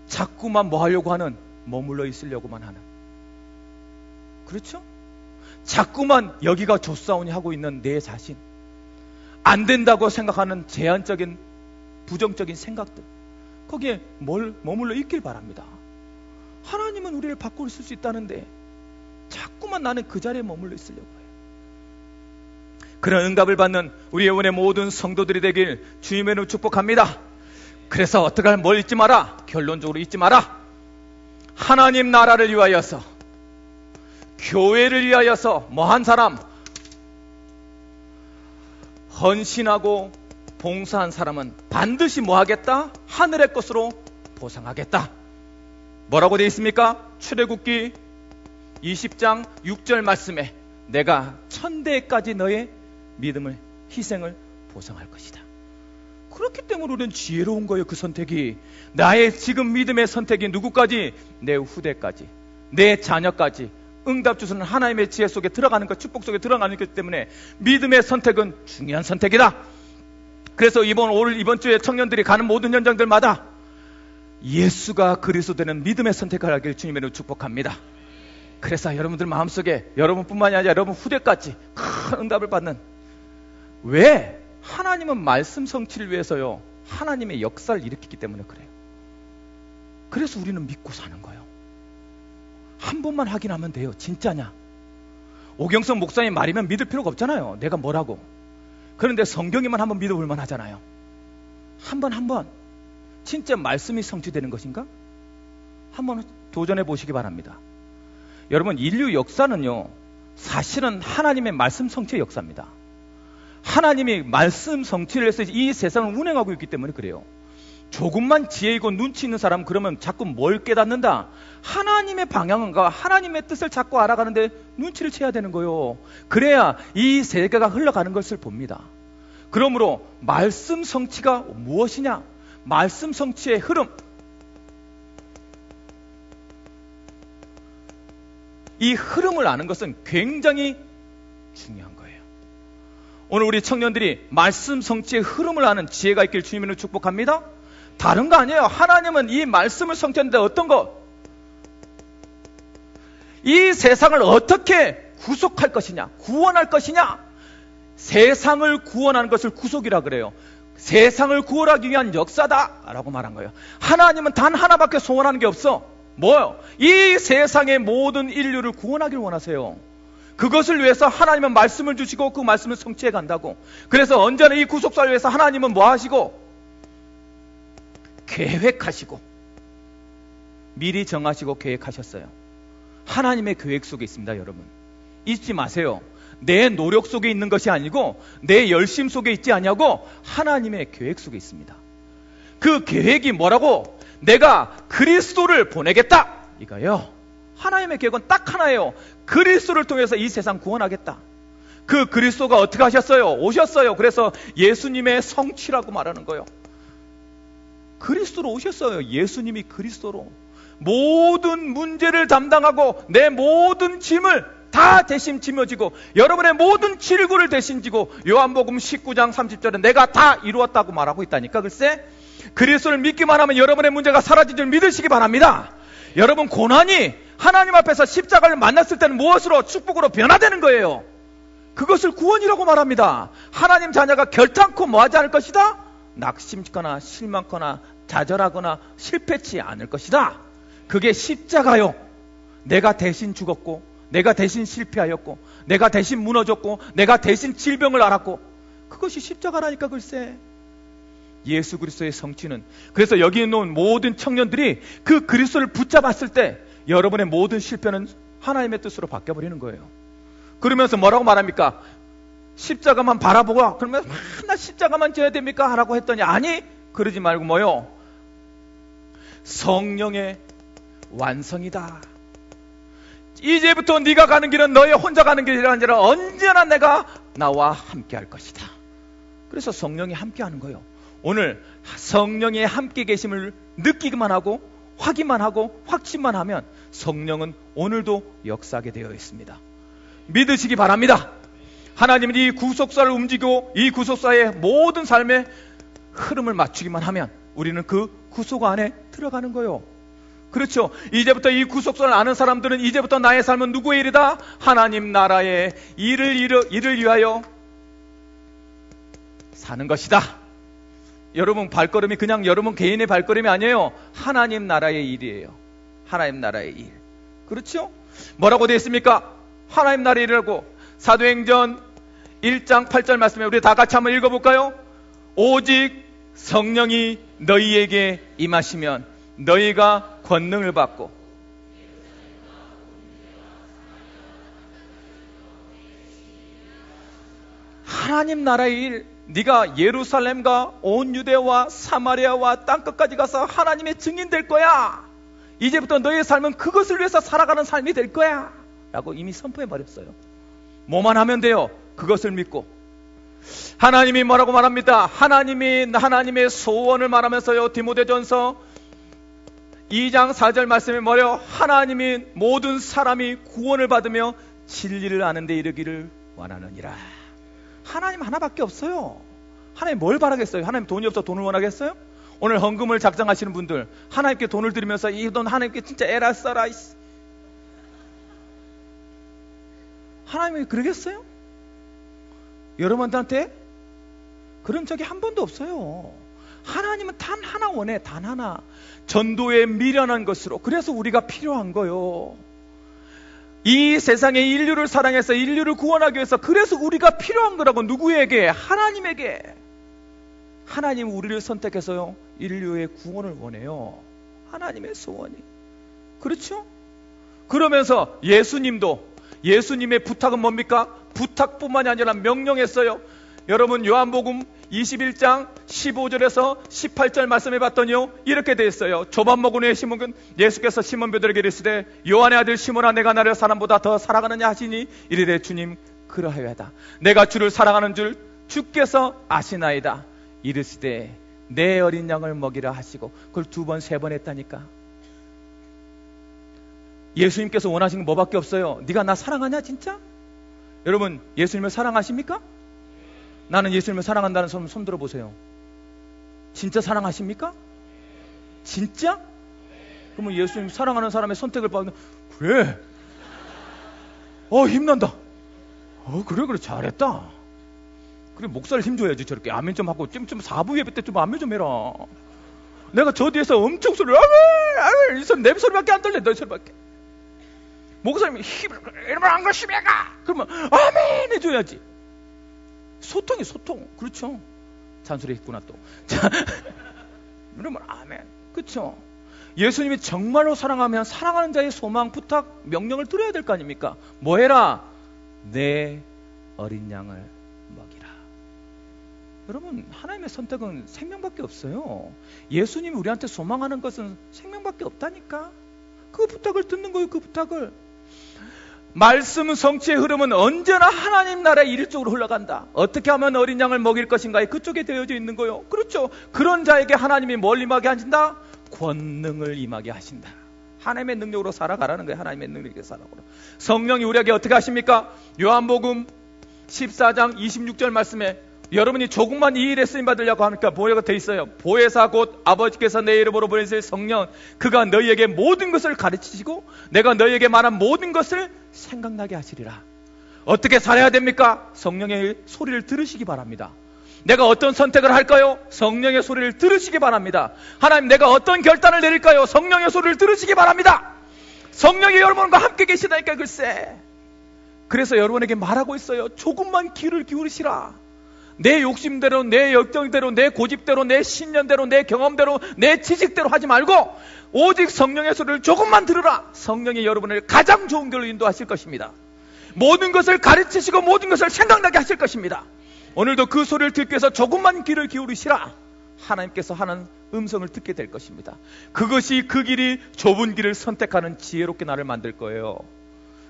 자꾸만 뭐 하려고 하는, 머물러 있으려고만 하는, 그렇죠? 자꾸만 여기가 조싸우니 하고 있는 내 자신, 안 된다고 생각하는 제한적인 부정적인 생각들, 거기에 머물러 있길 바랍니다. 하나님은 우리를 바꿀 수 있다는데 자꾸만 나는 그 자리에 머물러 있으려고 해요. 그런 응답을 받는 우리 영혼의 모든 성도들이 되길 주님의 이름으로 축복합니다. 그래서 어떻게 하면 뭘 잊지 마라? 결론적으로 잊지 마라. 하나님 나라를 위하여서, 교회를 위하여서 뭐한 사람, 헌신하고 봉사한 사람은 반드시 뭐 하겠다? 하늘의 것으로 보상하겠다. 뭐라고 되어 있습니까? 출애굽기 20장 6절 말씀에 내가 1000대까지 너의 믿음을, 희생을 보상할 것이다. 그렇기 때문에 우리는 지혜로운 거예요. 그 선택이, 나의 지금 믿음의 선택이 누구까지? 내 후대까지, 내 자녀까지 응답 주시는 하나님의 지혜 속에 들어가는 것, 축복 속에 들어가는 것 때문에 믿음의 선택은 중요한 선택이다. 그래서 이번 주에 청년들이 가는 모든 현장들마다 예수가 그리스도 되는 믿음의 선택을 하길 주님의 이름으로 축복합니다. 그래서 여러분들 마음속에 여러분뿐만이 아니라 여러분 후대까지 큰 응답을 받는, 왜? 하나님은 말씀 성취를 위해서요, 하나님의 역사를 일으키기 때문에 그래요. 그래서 우리는 믿고 사는 거예요. 한 번만 확인하면 돼요. 진짜냐? 오경석 목사님 말이면 믿을 필요가 없잖아요. 내가 뭐라고. 그런데 성경이만 한번 믿어볼만 하잖아요. 한 번 진짜 말씀이 성취되는 것인가? 한번 도전해 보시기 바랍니다. 여러분, 인류 역사는요, 사실은 하나님의 말씀 성취의 역사입니다. 하나님이 말씀 성취를 해서 이 세상을 운행하고 있기 때문에 그래요. 조금만 지혜 있고 눈치 있는 사람, 그러면 자꾸 뭘 깨닫는다? 하나님의 방향과 하나님의 뜻을 자꾸 알아가는데 눈치를 채야 되는 거예요. 그래야 이 세계가 흘러가는 것을 봅니다. 그러므로 말씀 성취가 무엇이냐? 말씀 성취의 흐름, 이 흐름을 아는 것은 굉장히 중요한 거예요. 오늘 우리 청년들이 말씀 성취의 흐름을 아는 지혜가 있길 주님으로 축복합니다. 다른 거 아니에요. 하나님은 이 말씀을 성취하는데 어떤 거? 이 세상을 어떻게 구속할 것이냐, 구원할 것이냐. 세상을 구원하는 것을 구속이라 그래요. 세상을 구원하기 위한 역사다 라고 말한 거예요. 하나님은 단 하나밖에 소원하는 게 없어. 뭐요? 이 세상의 모든 인류를 구원하길 원하세요. 그것을 위해서 하나님은 말씀을 주시고 그 말씀을 성취해 간다고. 그래서 언제나 이 구속사를 위해서 하나님은 뭐 하시고? 계획하시고 미리 정하시고 계획하셨어요. 하나님의 계획 속에 있습니다. 여러분, 잊지 마세요. 내 노력 속에 있는 것이 아니고 내 열심 속에 있지 않냐고, 하나님의 계획 속에 있습니다. 그 계획이 뭐라고? 내가 그리스도를 보내겠다, 이거예요. 하나님의 계획은 딱 하나예요. 그리스도를 통해서 이 세상 구원하겠다. 그 그리스도가 어떻게 하셨어요? 오셨어요. 그래서 예수님의 성취라고 말하는 거예요. 그리스도로 오셨어요. 예수님이 그리스도로 모든 문제를 담당하고 내 모든 짐을 다 대신 짊어지고 여러분의 모든 질고를 대신 지고 요한복음 19장 30절에 내가 다 이루었다고 말하고 있다니까. 글쎄, 그리스도를 믿기만 하면 여러분의 문제가 사라진 줄 믿으시기 바랍니다. 여러분, 고난이 하나님 앞에서 십자가를 만났을 때는 무엇으로? 축복으로 변화되는 거예요. 그것을 구원이라고 말합니다. 하나님 자녀가 결탄코 뭐하지 않을 것이다? 낙심거나 실망거나 좌절하거나 실패치 않을 것이다. 그게 십자가요. 내가 대신 죽었고, 내가 대신 실패하였고, 내가 대신 무너졌고, 내가 대신 질병을 앓았고, 그것이 십자가라니까. 글쎄, 예수 그리스도의 성취는. 그래서 여기 있는 모든 청년들이 그 그리스도를 붙잡았을 때 여러분의 모든 실패는 하나님의 뜻으로 바뀌어버리는 거예요. 그러면서 뭐라고 말합니까? 십자가만 바라보고 그러면 나 십자가만 져야 됩니까? 하라고 했더니 아니, 그러지 말고 뭐요? 성령의 완성이다. 이제부터 네가 가는 길은 너의 혼자 가는 길이 아니라 언제나 내가 나와 함께 할 것이다. 그래서 성령이 함께 하는 거예요. 오늘 성령의 함께 계심을 느끼기만 하고 확인만 하고 확신만 하면 성령은 오늘도 역사하게 되어 있습니다. 믿으시기 바랍니다. 하나님은 이 구속사를 움직이고 이 구속사의 모든 삶의 흐름을 맞추기만 하면 우리는 그 구속 안에 들어가는 거예요. 그렇죠. 이제부터 이 구속사를 아는 사람들은 이제부터 나의 삶은 누구의 일이다? 하나님 나라의 일을 위하여 사는 것이다. 여러분 발걸음이 그냥 여러분 개인의 발걸음이 아니에요. 하나님 나라의 일이에요. 하나님 나라의 일. 그렇죠? 뭐라고 되어 있습니까? 하나님 나라의 일이라고. 사도행전 1장 8절 말씀에 우리 다 같이 한번 읽어볼까요? 오직 성령이 너희에게 임하시면 너희가 권능을 받고 하나님 나라의 일. 네가 예루살렘과 온 유대와 사마리아와 땅끝까지 가서 하나님의 증인 될 거야. 이제부터 너의 삶은 그것을 위해서 살아가는 삶이 될 거야 라고 이미 선포해 버렸어요. 뭐만 하면 돼요? 그것을 믿고. 하나님이 뭐라고 말합니다? 하나님의 소원을 말하면서요, 디모데전서 2장 4절 말씀에 뭐래요? 하나님이 모든 사람이 구원을 받으며 진리를 아는 데 이르기를 원하느니라. 하나님 하나밖에 없어요. 하나님 뭘 바라겠어요? 하나님 돈이 없어 돈을 원하겠어요? 오늘 헌금을 작정하시는 분들, 하나님께 돈을 드리면서 이 돈 하나님께 진짜 에라 써라. 하나님이 그러겠어요? 여러분들한테 그런 적이 한 번도 없어요. 하나님은 단 하나 원해. 단 하나. 전도에 미련한 것으로. 그래서 우리가 필요한 거요. 이 세상의 인류를 사랑해서 인류를 구원하기 위해서 그래서 우리가 필요한 거라고. 누구에게? 하나님에게. 하나님 우리를 선택해서요 인류의 구원을 원해요. 하나님의 소원이. 그렇죠? 그러면서 예수님의 부탁은 뭡니까? 부탁뿐만이 아니라 명령했어요. 여러분 요한복음 21장 15절에서 18절 말씀해 봤더니요 이렇게 되어 있어요. 조반먹은 후에 시몬은 예수께서 시몬 베드로에게 이르시되 요한의 아들 시몬아 내가 나를 사람보다 더 사랑하느냐 하시니 이르되 주님 그러하여다. 내가 주를 사랑하는 줄 주께서 아시나이다. 이르시되 내 어린 양을 먹이라 하시고 그걸 2번 3번 했다니까. 예수님께서 원하시는 게 뭐밖에 없어요. 네가 나 사랑하냐 진짜? 여러분 예수님을 사랑하십니까? 나는 예수님을 사랑한다는 사람 손 들어보세요. 진짜 사랑하십니까? 진짜? 그러면 예수님 사랑하는 사람의 선택을 받는. 그래 힘난다. 그래 잘했다. 그래 목사를 힘줘야지. 저렇게 아멘 좀 하고 좀 4부 예배 때 좀 아멘 좀 해라. 내가 저 뒤에서 엄청 소리를 아멘 이 소리 내 소리밖에 안 들려. 너 소리밖에. 목사님이 힘을 이러면 안 것이며가 그러면 아멘 해줘야지. 소통. 그렇죠. 잔소리 했구나 또. 자, 그러면 아멘. 그렇죠. 예수님이 정말로 사랑하면 사랑하는 자의 소망, 부탁, 명령을 들어야 될 거 아닙니까? 뭐 해라? 내 어린 양을 먹이라. 여러분 하나님의 선택은 생명밖에 없어요. 예수님이 우리한테 소망하는 것은 생명밖에 없다니까. 그 부탁을 듣는 거예요. 그 부탁을. 말씀 성취의 흐름은 언제나 하나님 나라의 일 쪽으로 흘러간다. 어떻게 하면 어린 양을 먹일 것인가에 그쪽에 되어져 있는 거요. 그렇죠. 그런 자에게 하나님이 뭘 임하게 하신다? 권능을 임하게 하신다. 하나님의 능력으로 살아가라는 거예요. 하나님의 능력으로 살아가라. 성령이 우리에게 어떻게 하십니까? 요한복음 14장 26절 말씀에 여러분이 조금만 이 일에 쓰임받으려고 하니까 뭐라고 되어 있어요? 보혜사 곧 아버지께서 내 이름으로 보내실 성령, 그가 너희에게 모든 것을 가르치시고 내가 너희에게 말한 모든 것을 생각나게 하시리라. 어떻게 살아야 됩니까? 성령의 소리를 들으시기 바랍니다. 내가 어떤 선택을 할까요? 성령의 소리를 들으시기 바랍니다. 하나님, 내가 어떤 결단을 내릴까요? 성령의 소리를 들으시기 바랍니다. 성령이 여러분과 함께 계시다니까. 글쎄, 그래서 여러분에게 말하고 있어요. 조금만 귀를 기울이시라. 내 욕심대로, 내 역정대로, 내 고집대로, 내 신념대로, 내 경험대로, 내 지식대로 하지 말고 오직 성령의 소리를 조금만 들으라. 성령이 여러분을 가장 좋은 길로 인도하실 것입니다. 모든 것을 가르치시고 모든 것을 생각나게 하실 것입니다. 오늘도 그 소리를 듣기 위해서 조금만 귀를 기울이시라. 하나님께서 하는 음성을 듣게 될 것입니다. 그것이 그 길이 좁은 길을 선택하는 지혜롭게 나를 만들 거예요.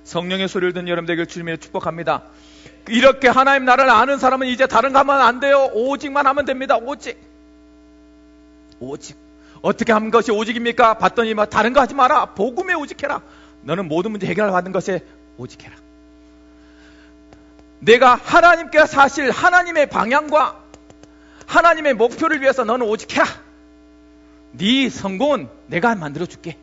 성령의 소리를 듣는 여러분들에게 주님의 축복합니다. 이렇게 하나님 나라를 아는 사람은 이제 다른 거 하면 안 돼요. 오직만 하면 됩니다. 오직. 어떻게 하는 것이 오직입니까? 봤더니 다른 거 하지 마라. 복음에 오직해라. 너는 모든 문제 해결받는 것에 오직해라. 내가 하나님께 사실 하나님의 방향과 하나님의 목표를 위해서 너는 오직해라. 네 성공은 내가 만들어줄게.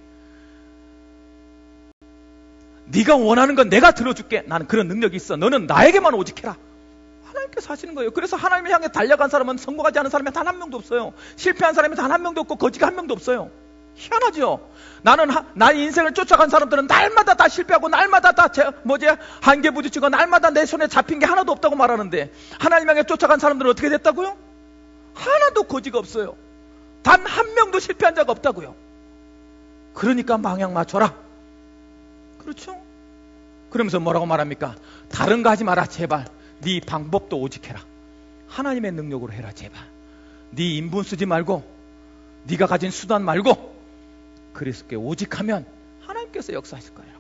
네가 원하는 건 내가 들어줄게. 나는 그런 능력이 있어. 너는 나에게만 오직해라. 하나님께서 하시는 거예요. 그래서 하나님을 향해 달려간 사람은 성공하지 않은 사람이 단 한 명도 없어요. 실패한 사람이 단 한 명도 없고 거지가 한 명도 없어요. 희한하죠. 나의 인생을 쫓아간 사람들은 날마다 다 실패하고 날마다 다 한계 부딪히고 날마다 내 손에 잡힌 게 하나도 없다고 말하는데 하나님 향해 쫓아간 사람들은 어떻게 됐다고요? 하나도 거지가 없어요. 단 한 명도 실패한 자가 없다고요. 그러니까 방향 맞춰라. 그렇죠? 그러면서 뭐라고 말합니까? 다른 거 하지 마라. 제발 네 방법도 오직해라. 하나님의 능력으로 해라. 제발 네 인분 쓰지 말고 네가 가진 수단 말고 그리스도께 오직하면 하나님께서 역사하실 거예요.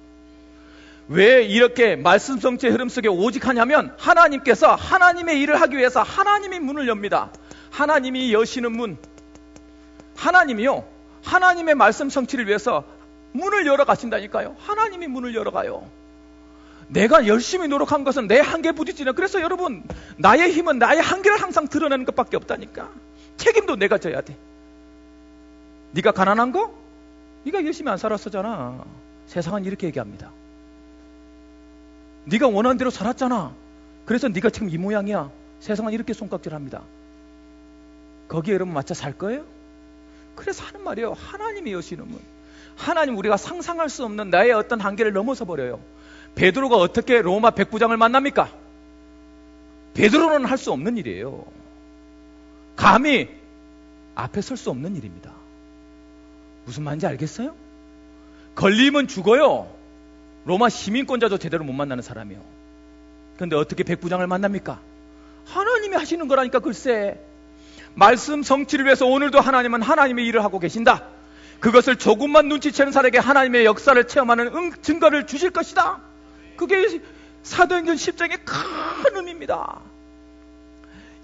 왜 이렇게 말씀 성취의 흐름 속에 오직하냐면 하나님께서 하나님의 일을 하기 위해서 하나님이 문을 엽니다. 하나님이 여시는 문. 하나님이요, 하나님의 말씀 성취를 위해서 문을 열어 가신다니까요. 하나님이 문을 열어가요. 내가 열심히 노력한 것은 내 한계에 부딪히는. 그래서 여러분, 나의 힘은 나의 한계를 항상 드러내는 것밖에 없다니까. 책임도 내가 져야 돼. 네가 가난한 거? 네가 열심히 안 살았었잖아. 세상은 이렇게 얘기합니다. 네가 원하는 대로 살았잖아. 그래서 네가 지금 이 모양이야. 세상은 이렇게 손깍질합니다. 거기에 여러분 맞춰 살 거예요? 그래서 하는 말이에요. 하나님이 여시는 문. 하나님, 우리가 상상할 수 없는 나의 어떤 한계를 넘어서 버려요. 베드로가 어떻게 로마 백부장을 만납니까? 베드로는 할 수 없는 일이에요. 감히 앞에 설 수 없는 일입니다. 무슨 말인지 알겠어요? 걸리면 죽어요. 로마 시민권자도 제대로 못 만나는 사람이에요. 그런데 어떻게 백부장을 만납니까? 하나님이 하시는 거라니까. 글쎄, 말씀 성취를 위해서 오늘도 하나님은 하나님의 일을 하고 계신다. 그것을 조금만 눈치채는 사람에게 하나님의 역사를 체험하는 증거를 주실 것이다. 그게 사도행전 10장의 큰 의미입니다.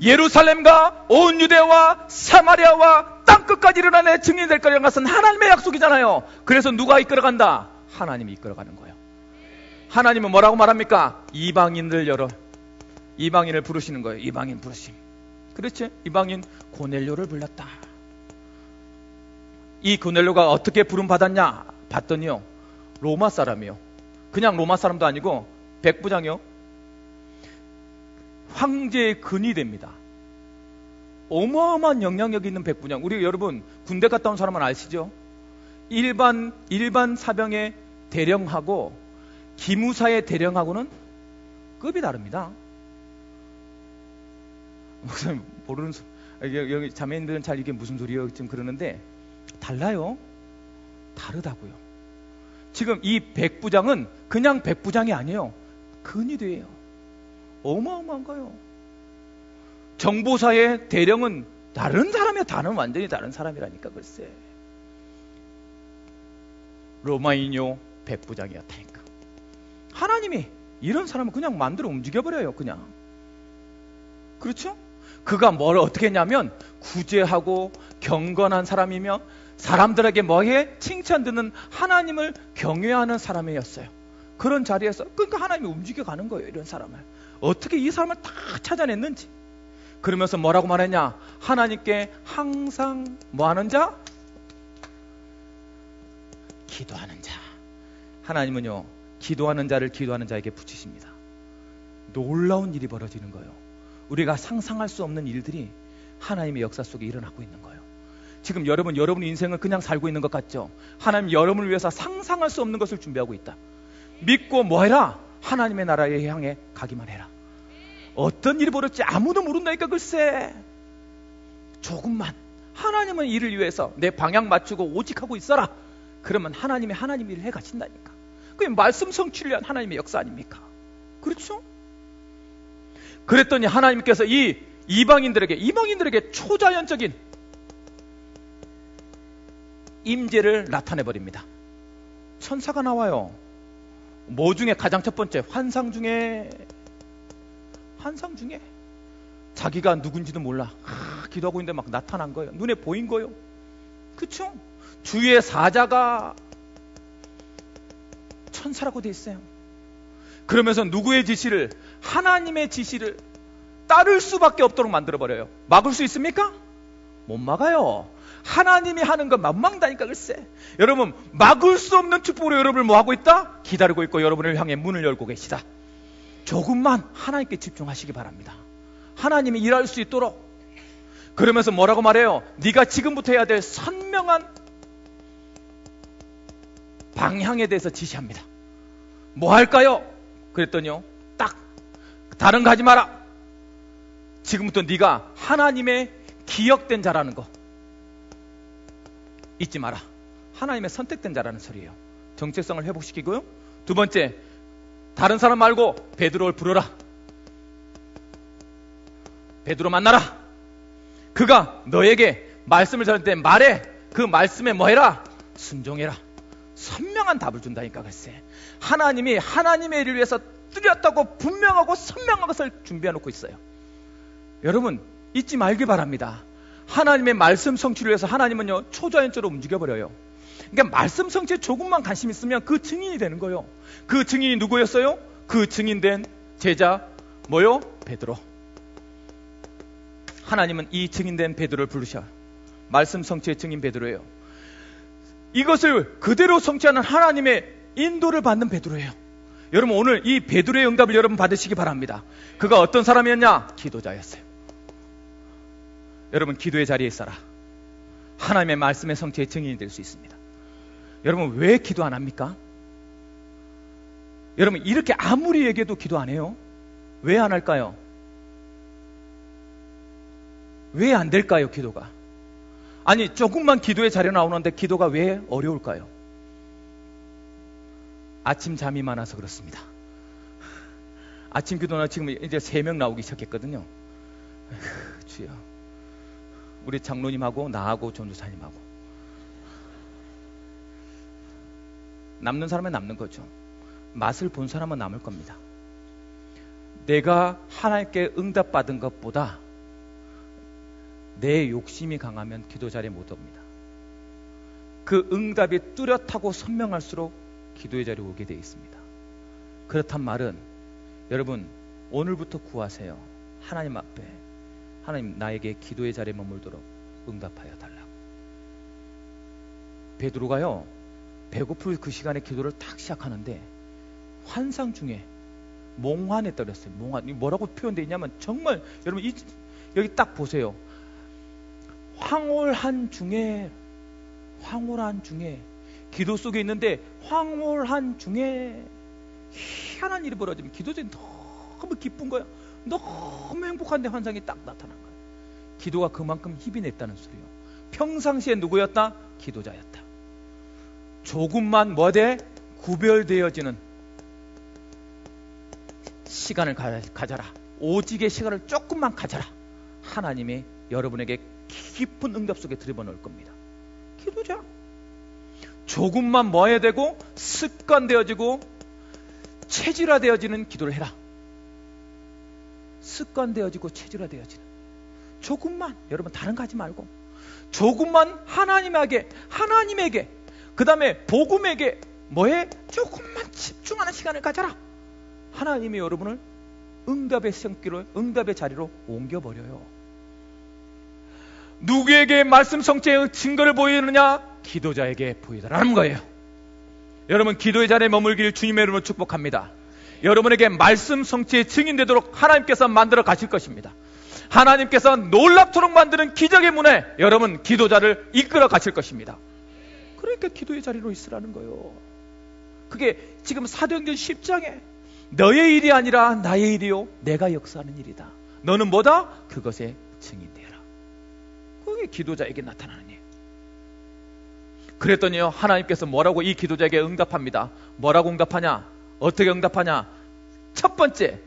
예루살렘과 온 유대와 사마리아와 땅끝까지 일어나는 증인이 될 거라는 것은 하나님의 약속이잖아요. 그래서 누가 이끌어간다? 하나님이 이끌어가는 거예요. 하나님은 뭐라고 말합니까? 이방인을 부르시는 거예요. 이방인 부르심. 그렇지? 이방인 고넬료를 불렀다. 이 고넬료가 어떻게 부름받았냐? 봤더니요, 로마 사람이요. 그냥 로마 사람도 아니고 백부장이요. 황제의 근이 됩니다. 어마어마한 영향력이 있는 백부장. 우리 여러분 군대 갔다 온 사람은 아시죠? 일반 사병의 대령하고 기무사의 대령하고는 급이 다릅니다. 모르는 여기 자매님들은 잘 이게 무슨 소리예요? 지금 그러는데 달라요. 다르다고요. 지금 이 백부장은 그냥 백부장이 아니에요. 근이 돼요. 어마어마한 거예요. 정보사의 대령은 다른 사람이야. 다른 완전히 다른 사람이라니까. 글쎄, 로마인요 백부장이었다니까. 하나님이 이런 사람을 그냥 만들어 움직여버려요. 그냥. 그렇죠? 그가 뭘 어떻게 했냐면 구제하고 경건한 사람이며 사람들에게 뭐해? 칭찬 듣는 하나님을 경외하는 사람이었어요. 그런 자리에서 그러니까 하나님이 움직여가는 거예요. 이런 사람을. 어떻게 이 사람을 다 찾아냈는지. 그러면서 뭐라고 말했냐? 하나님께 항상 뭐하는 자? 기도하는 자. 하나님은요, 기도하는 자를 기도하는 자에게 붙이십니다. 놀라운 일이 벌어지는 거예요. 우리가 상상할 수 없는 일들이 하나님의 역사 속에 일어나고 있는 거예요. 지금 여러분 인생을 그냥 살고 있는 것 같죠? 하나님 여러분을 위해서 상상할 수 없는 것을 준비하고 있다. 믿고 뭐 해라? 하나님의 나라에 향해 가기만 해라. 어떤 일이 벌어질지 아무도 모른다니까. 글쎄 조금만 하나님은 일을 위해서 내 방향 맞추고 오직 하고 있어라. 그러면 하나님이 하나님 일을 해가신다니까. 그게 말씀 성취를 위한 하나님의 역사 아닙니까? 그렇죠? 그랬더니 하나님께서 이 이방인들에게 초자연적인 임재를 나타내버립니다. 천사가 나와요. 뭐 중에 가장 첫 번째? 환상 중에 자기가 누군지도 몰라. 기도하고 있는데 막 나타난 거예요. 눈에 보인 거예요. 그쵸? 주위의 사자가 천사라고 돼 있어요. 그러면서 누구의 지시를? 하나님의 지시를 따를 수밖에 없도록 만들어버려요. 막을 수 있습니까? 못 막아요. 하나님이 하는 건 막망다니까. 글쎄 여러분, 막을 수 없는 축복으로 여러분을 뭐하고 있다? 기다리고 있고 여러분을 향해 문을 열고 계시다. 조금만 하나님께 집중하시기 바랍니다. 하나님이 일할 수 있도록. 그러면서 뭐라고 말해요? 네가 지금부터 해야 될 선명한 방향에 대해서 지시합니다. 뭐 할까요? 그랬더니요, 딱 다른 거 하지 마라. 지금부터 네가 하나님의 기억된 자라는 거 잊지 마라. 하나님의 선택된 자라는 소리예요. 정체성을 회복시키고요. 두 번째, 다른 사람 말고 베드로를 부르라. 베드로 만나라. 그가 너에게 말씀을 전할 때 말해. 그 말씀에 뭐 해라? 순종해라. 선명한 답을 준다니까. 글쎄 하나님이 하나님의 일을 위해서 뚜렷하고 분명하고 선명한 것을 준비해 놓고 있어요. 여러분 잊지 말기 바랍니다. 하나님의 말씀 성취를 위해서 하나님은요 초자연적으로 움직여버려요. 그러니까 말씀 성취에 조금만 관심 있으면 그 증인이 되는 거예요. 그 증인이 누구였어요? 그 증인된 제자 뭐요? 베드로. 하나님은 이 증인된 베드로를 부르셔. 말씀 성취의 증인 베드로예요. 이것을 그대로 성취하는 하나님의 인도를 받는 베드로예요. 여러분 오늘 이 베드로의 응답을 여러분 받으시기 바랍니다. 그가 어떤 사람이었냐? 기도자였어요. 여러분 기도의 자리에 있어라. 하나님의 말씀의 성취의 증인이 될 수 있습니다. 여러분 왜 기도 안 합니까? 여러분 이렇게 아무리 얘기해도 기도 안 해요? 왜 안 할까요? 왜 안 될까요? 기도가. 아니 조금만 기도의 자리에 나오는데 기도가 왜 어려울까요? 아침 잠이 많아서 그렇습니다. 아침 기도나 지금 이제 3명 나오기 시작했거든요. 주여, 우리 장로님하고 나하고 전도사님하고 남는 사람은 남는 거죠. 맛을 본 사람은 남을 겁니다. 내가 하나님께 응답받은 것보다 내 욕심이 강하면 기도 자리에 못 옵니다. 그 응답이 뚜렷하고 선명할수록 기도의 자리에 오게 되어 있습니다. 그렇단 말은 여러분 오늘부터 구하세요. 하나님 앞에 하나님 나에게 기도의 자리에 머물도록 응답하여 달라고. 베드로가요 배고플 그 시간에 기도를 딱 시작하는데 환상 중에 몽환에 떨었어요. 몽환. 뭐라고 표현되어 있냐면 정말 여러분 여기 딱 보세요. 황홀한 중에 기도 속에 있는데 황홀한 중에 희한한 일이 벌어지면 기도전이 너무 기쁜 거야. 너무 행복한데 환상이 딱 나타난 거야. 기도가 그만큼 힘이 냈다는 소리요. 평상시에 누구였다? 기도자였다. 조금만 뭐돼? 구별되어지는 시간을 가져라. 오직의 시간을 조금만 가져라. 하나님이 여러분에게 깊은 응답 속에 들여넣을 겁니다. 기도자. 조금만 뭐 해야 되고 습관되어지고 체질화되어지는 기도를 해라. 습관되어지고 체질화되어지는. 조금만, 여러분 다른 거 하지 말고 조금만 하나님에게, 그 다음에 복음에게 뭐에 조금만 집중하는 시간을 가져라. 하나님이 여러분을 응답의 성기로, 응답의 자리로 옮겨버려요. 누구에게 말씀 성취의 증거를 보이느냐? 기도자에게 보이더라는 거예요. 여러분 기도의 자리에 머물길 주님의 이름으로 축복합니다. 여러분에게 말씀 성취의 증인되도록 하나님께서 만들어 가실 것입니다. 하나님께서 놀랍도록 만드는 기적의 문에 여러분 기도자를 이끌어 가실 것입니다. 그러니까 기도의 자리로 있으라는 거예요. 그게 지금 사도행전 10장에 너의 일이 아니라 나의 일이요 내가 역사하는 일이다. 너는 뭐다? 그것에 증인되라. 그게 기도자에게 나타나는 일. 그랬더니요 하나님께서 뭐라고 이 기도자에게 응답합니다. 뭐라고 응답하냐? 어떻게 응답하냐? 첫 번째,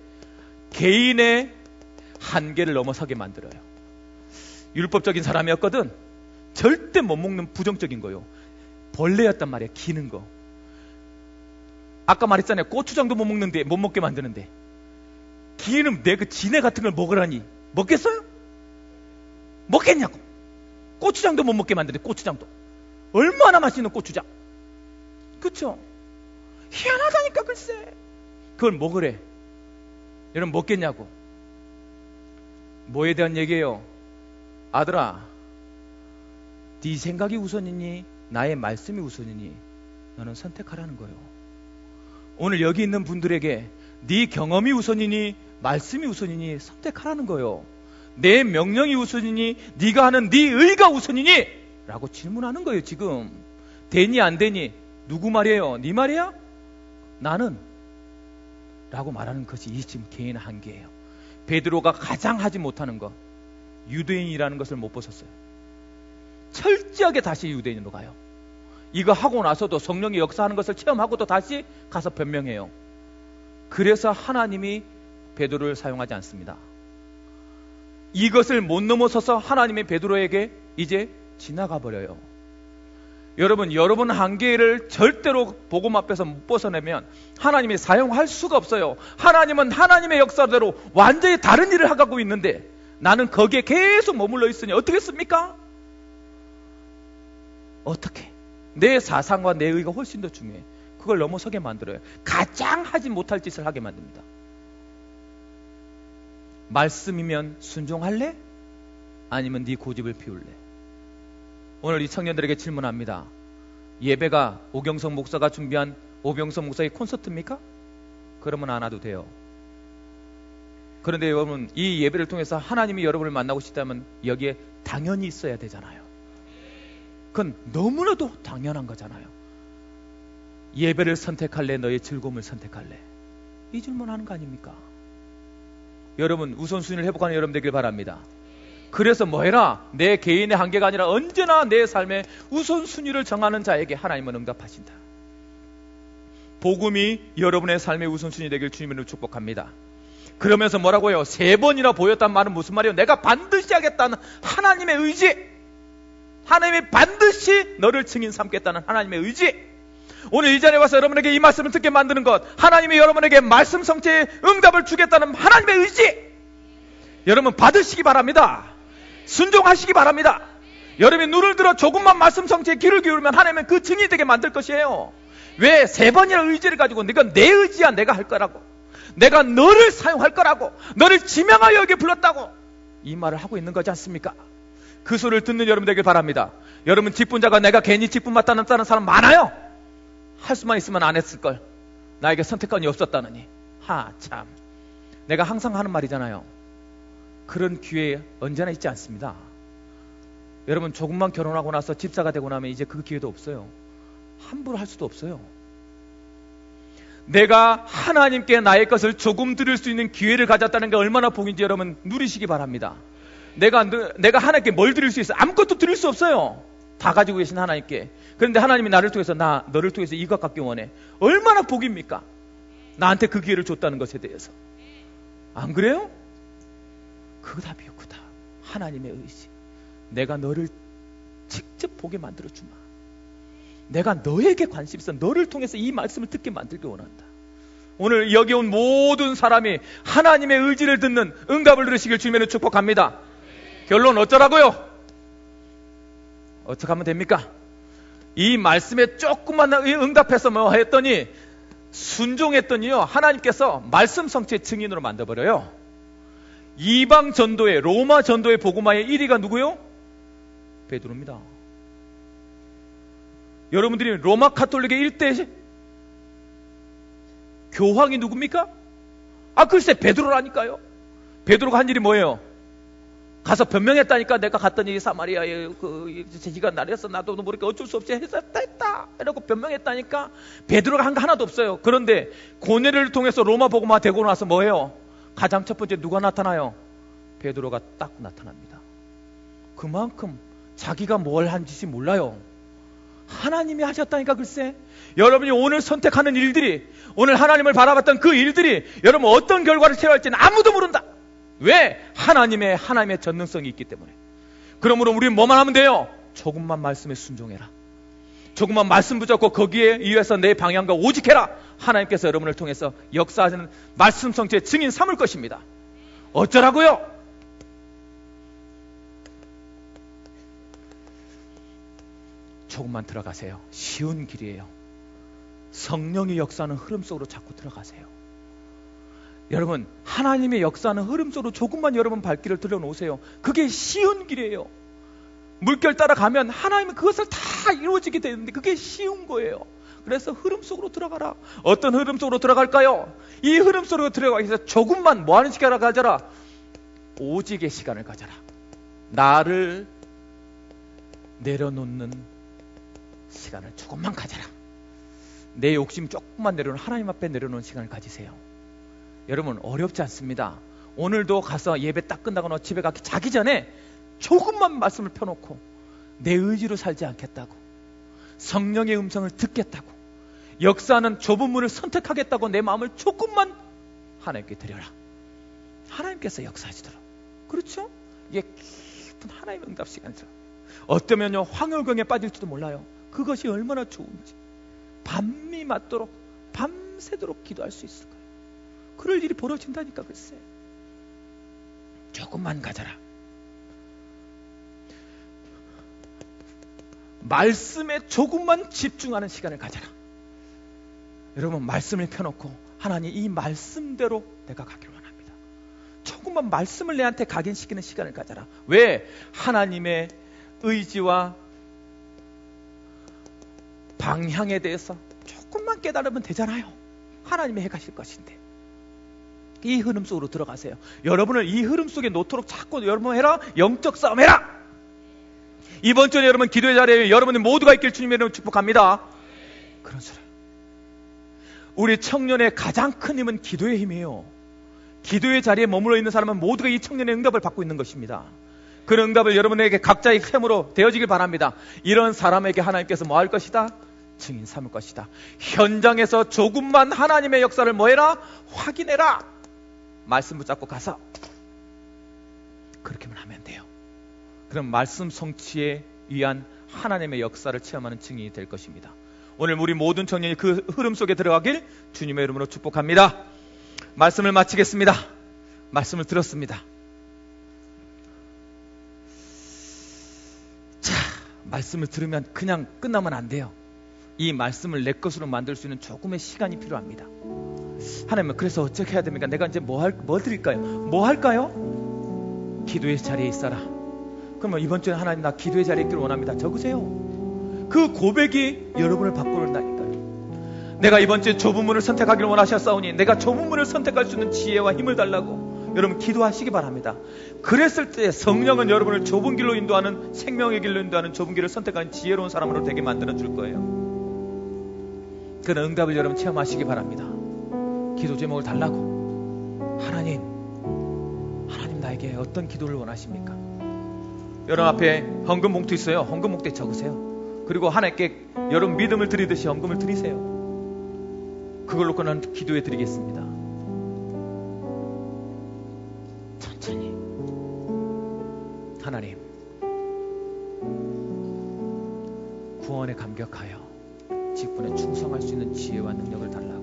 개인의 한계를 넘어서게 만들어요. 율법적인 사람이었거든. 절대 못 먹는 부정적인 거요. 벌레였단 말이에요. 기는 거. 아까 말했잖아요. 고추장도 못 먹는데, 못 먹게 만드는데. 기는 내 그 지네 같은 걸 먹으라니. 먹겠어요? 먹겠냐고. 고추장도 못 먹게 만드는데, 고추장도. 얼마나 맛있는 고추장. 그쵸? 희한하다니까, 글쎄. 그걸 먹으래. 여러분, 먹겠냐고. 뭐에 대한 얘기예요? 아들아, 네 생각이 우선이니 나의 말씀이 우선이니 너는 선택하라는 거예요. 오늘 여기 있는 분들에게 네 경험이 우선이니 말씀이 우선이니 선택하라는 거예요. 내 명령이 우선이니 네가 하는 네 의가 우선이니? 라고 질문하는 거예요. 지금 되니 안 되니 누구 말이에요? 네 말이야? 나는? 라고 말하는 것이 이 지금 개인의 한계예요. 베드로가 가장 하지 못하는 것, 유대인이라는 것을 못 벗었어요. 철저하게 다시 유대인으로 가요. 이거 하고 나서도 성령이 역사하는 것을 체험하고도 다시 가서 변명해요. 그래서 하나님이 베드로를 사용하지 않습니다. 이것을 못 넘어서서 하나님이 베드로에게 이제 지나가 버려요. 여러분 한계를 절대로 복음 앞에서 못 벗어내면 하나님이 사용할 수가 없어요. 하나님은 하나님의 역사대로 완전히 다른 일을 하고 있는데 나는 거기에 계속 머물러 있으니 어떻겠습니까? 어떻게? 내 사상과 내 의가 훨씬 더 중요해. 그걸 넘어서게 만들어요. 가장 하지 못할 짓을 하게 만듭니다. 말씀이면 순종할래? 아니면 네 고집을 피울래? 오늘 이 청년들에게 질문합니다. 예배가 오경석 목사가 준비한 오병석 목사의 콘서트입니까? 그러면 안 와도 돼요. 그런데 여러분 이 예배를 통해서 하나님이 여러분을 만나고 싶다면 여기에 당연히 있어야 되잖아요. 그건 너무나도 당연한 거잖아요. 예배를 선택할래? 너의 즐거움을 선택할래? 이 질문하는 거 아닙니까? 여러분 우선순위를 회복하는 여러분 되길 바랍니다. 그래서 뭐 해라? 내 개인의 한계가 아니라 언제나 내 삶의 우선순위를 정하는 자에게 하나님은 응답하신다. 복음이 여러분의 삶의 우선순위 되길 주님으로 축복합니다. 그러면서 뭐라고요? 3번이나 보였단 말은 무슨 말이에요? 내가 반드시 하겠다는 하나님의 의지, 하나님이 반드시 너를 증인 삼겠다는 하나님의 의지. 오늘 이 자리에 와서 여러분에게 이 말씀을 듣게 만드는 것, 하나님이 여러분에게 말씀 성취의 응답을 주겠다는 하나님의 의지, 여러분 받으시기 바랍니다. 순종하시기 바랍니다. 여러분이 눈을 들어 조금만 말씀 성취에 귀를 기울이면 하나님은 그 증인이 되게 만들 것이에요. 왜? 3번이나 의지를 가지고 네가 내 의지야, 내가 할 거라고, 내가 너를 사용할 거라고, 너를 지명하여 여기 불렀다고 이 말을 하고 있는 거지 않습니까? 그 소리를 듣는 여러분 되길 바랍니다. 여러분 직분자가 내가 괜히 직분 맡다는 사람 많아요. 할 수만 있으면 안 했을걸. 나에게 선택권이 없었다느니. 참, 내가 항상 하는 말이잖아요. 그런 기회 언제나 있지 않습니다. 여러분 조금만 결혼하고 나서 집사가 되고 나면 이제 그 기회도 없어요. 함부로 할 수도 없어요. 내가 하나님께 나의 것을 조금 드릴 수 있는 기회를 가졌다는 게 얼마나 복인지 여러분 누리시기 바랍니다. 내가 하나님께 뭘 드릴 수 있어요? 아무것도 드릴 수 없어요. 다 가지고 계신 하나님께. 그런데 하나님이 나를 통해서 너를 통해서 이것 갖기 원해. 얼마나 복입니까? 나한테 그 기회를 줬다는 것에 대해서. 안 그래요? 그 답이었구나. 하나님의 의지. 내가 너를 직접 보게 만들어주마. 내가 너에게 관심 있어 너를 통해서 이 말씀을 듣게 만들기 원한다. 오늘 여기 온 모든 사람이 하나님의 의지를 듣는 응답을 들으시길 주님의 축복합니다. 결론 어쩌라고요? 어떻게 하면 됩니까? 이 말씀에 조금만 응답해서 뭐 했더니 순종했더니요, 하나님께서 말씀 성취의 증인으로 만들어버려요. 이방 전도회, 로마 전도회 복음화의 1위가 누구요? 베드로입니다. 여러분들이 로마 가톨릭의 1대 교황이 누굽니까? 글쎄 베드로라니까요. 베드로가 한 일이 뭐예요? 가서 변명했다니까. 내가 갔더니 사마리아에 제지가 날렸어. 나도 모르니까 어쩔 수 없이 했다 이러고 변명했다니까. 베드로가 한 거 하나도 없어요. 그런데 고넬료를 통해서 로마 복음화 되고 나서 뭐예요? 가장 첫 번째 누가 나타나요? 베드로가 딱 나타납니다. 그만큼 자기가 뭘 한 짓이 몰라요. 하나님이 하셨다니까. 글쎄, 여러분이 오늘 선택하는 일들이, 오늘 하나님을 바라봤던 그 일들이 여러분 어떤 결과를 채워할지는 아무도 모른다. 왜? 하나님의 전능성이 있기 때문에. 그러므로 우리는 뭐만 하면 돼요? 조금만 말씀에 순종해라. 조금만 말씀 붙잡고 거기에 의해서 내 방향과 오직해라. 하나님께서 여러분을 통해서 역사하시는 말씀 성취의 증인 삼을 것입니다. 어쩌라고요? 조금만 들어가세요. 쉬운 길이에요. 성령의 역사하는 흐름 속으로 자꾸 들어가세요. 여러분, 하나님의 역사하는 흐름 속으로 조금만 여러분 발길을 들여놓으세요. 그게 쉬운 길이에요. 물결 따라가면 하나님은 그것을 다 이루어지게 되는데 그게 쉬운 거예요. 그래서 흐름 속으로 들어가라. 어떤 흐름 속으로 들어갈까요? 이 흐름 속으로 들어가기 위해서 조금만 뭐 하는 시간을 가져라? 오직의 시간을 가져라. 나를 내려놓는 시간을 조금만 가져라. 내 욕심 조금만 내려놓는, 하나님 앞에 내려놓는 시간을 가지세요. 여러분, 어렵지 않습니다. 오늘도 가서 예배 딱 끝나고 집에 가기 자기 전에 조금만 말씀을 펴놓고 내 의지로 살지 않겠다고, 성령의 음성을 듣겠다고, 역사하는 좁은 문을 선택하겠다고 내 마음을 조금만 하나님께 드려라. 하나님께서 역사하시도록. 그렇죠? 이게 깊은 하나님의 응답 시간이죠. 어쩌면요 황홀경에 빠질지도 몰라요. 그것이 얼마나 좋은지. 밤이 맞도록 밤새도록 기도할 수 있을 거예요. 그럴 일이 벌어진다니까. 글쎄, 조금만 가져라. 말씀에 조금만 집중하는 시간을 가져라. 여러분, 말씀을 펴놓고 하나님 이 말씀대로 내가 가기를 원합니다. 조금만 말씀을 내한테 각인시키는 시간을 가져라. 왜? 하나님의 의지와 방향에 대해서 조금만 깨달으면 되잖아요. 하나님이 해가실 것인데. 이 흐름 속으로 들어가세요. 여러분을 이 흐름 속에 놓도록 자꾸 여러분 해라. 영적 싸움 해라. 이번 주에 여러분 기도의 자리에 여러분이 모두가 있길 주님의 이름으로 축복합니다. 그런 소리. 우리 청년의 가장 큰 힘은 기도의 힘이에요. 기도의 자리에 머물러 있는 사람은 모두가 이 청년의 응답을 받고 있는 것입니다. 그런 응답을 여러분에게 각자의 힘으로 되어지길 바랍니다. 이런 사람에게 하나님께서 뭐 할 것이다? 증인 삼을 것이다. 현장에서 조금만 하나님의 역사를 뭐 해라? 확인해라. 말씀 붙잡고 가서 그렇게만 하면 돼요. 그럼 말씀 성취에 위한 하나님의 역사를 체험하는 증인이 될 것입니다. 오늘 우리 모든 청년이 그 흐름 속에 들어가길 주님의 이름으로 축복합니다. 말씀을 마치겠습니다. 말씀을 들었습니다. 자, 말씀을 들으면 그냥 끝나면 안 돼요. 이 말씀을 내 것으로 만들 수 있는 조금의 시간이 필요합니다. 하나님은 그래서 어떻게 해야 됩니까? 내가 이제 뭐 드릴까요? 뭐 할까요? 기도의 자리에 있어라. 그러면 이번 주에 하나님 나 기도의 자리에 있기를 원합니다. 적으세요. 그 고백이 여러분을 바꾸는다니까요. 내가 이번 주에 좁은 문을 선택하기를 원하셨사오니 내가 좁은 문을 선택할 수 있는 지혜와 힘을 달라고 여러분 기도하시기 바랍니다. 그랬을 때 성령은 여러분을 좁은 길로 인도하는, 생명의 길로 인도하는 좁은 길을 선택하는 지혜로운 사람으로 되게 만들어줄 거예요. 그런 응답을 여러분 체험하시기 바랍니다. 기도 제목을 달라고. 하나님 나에게 어떤 기도를 원하십니까? 여러분 앞에 헌금 봉투 있어요. 헌금 봉투에 적으세요. 그리고 하나님께 여러분 믿음을 드리듯이 헌금을 드리세요. 그걸 놓고 난 기도해 드리겠습니다. 천천히. 하나님, 구원에 감격하여 직분에 충성할 수 있는 지혜와 능력을 달라고.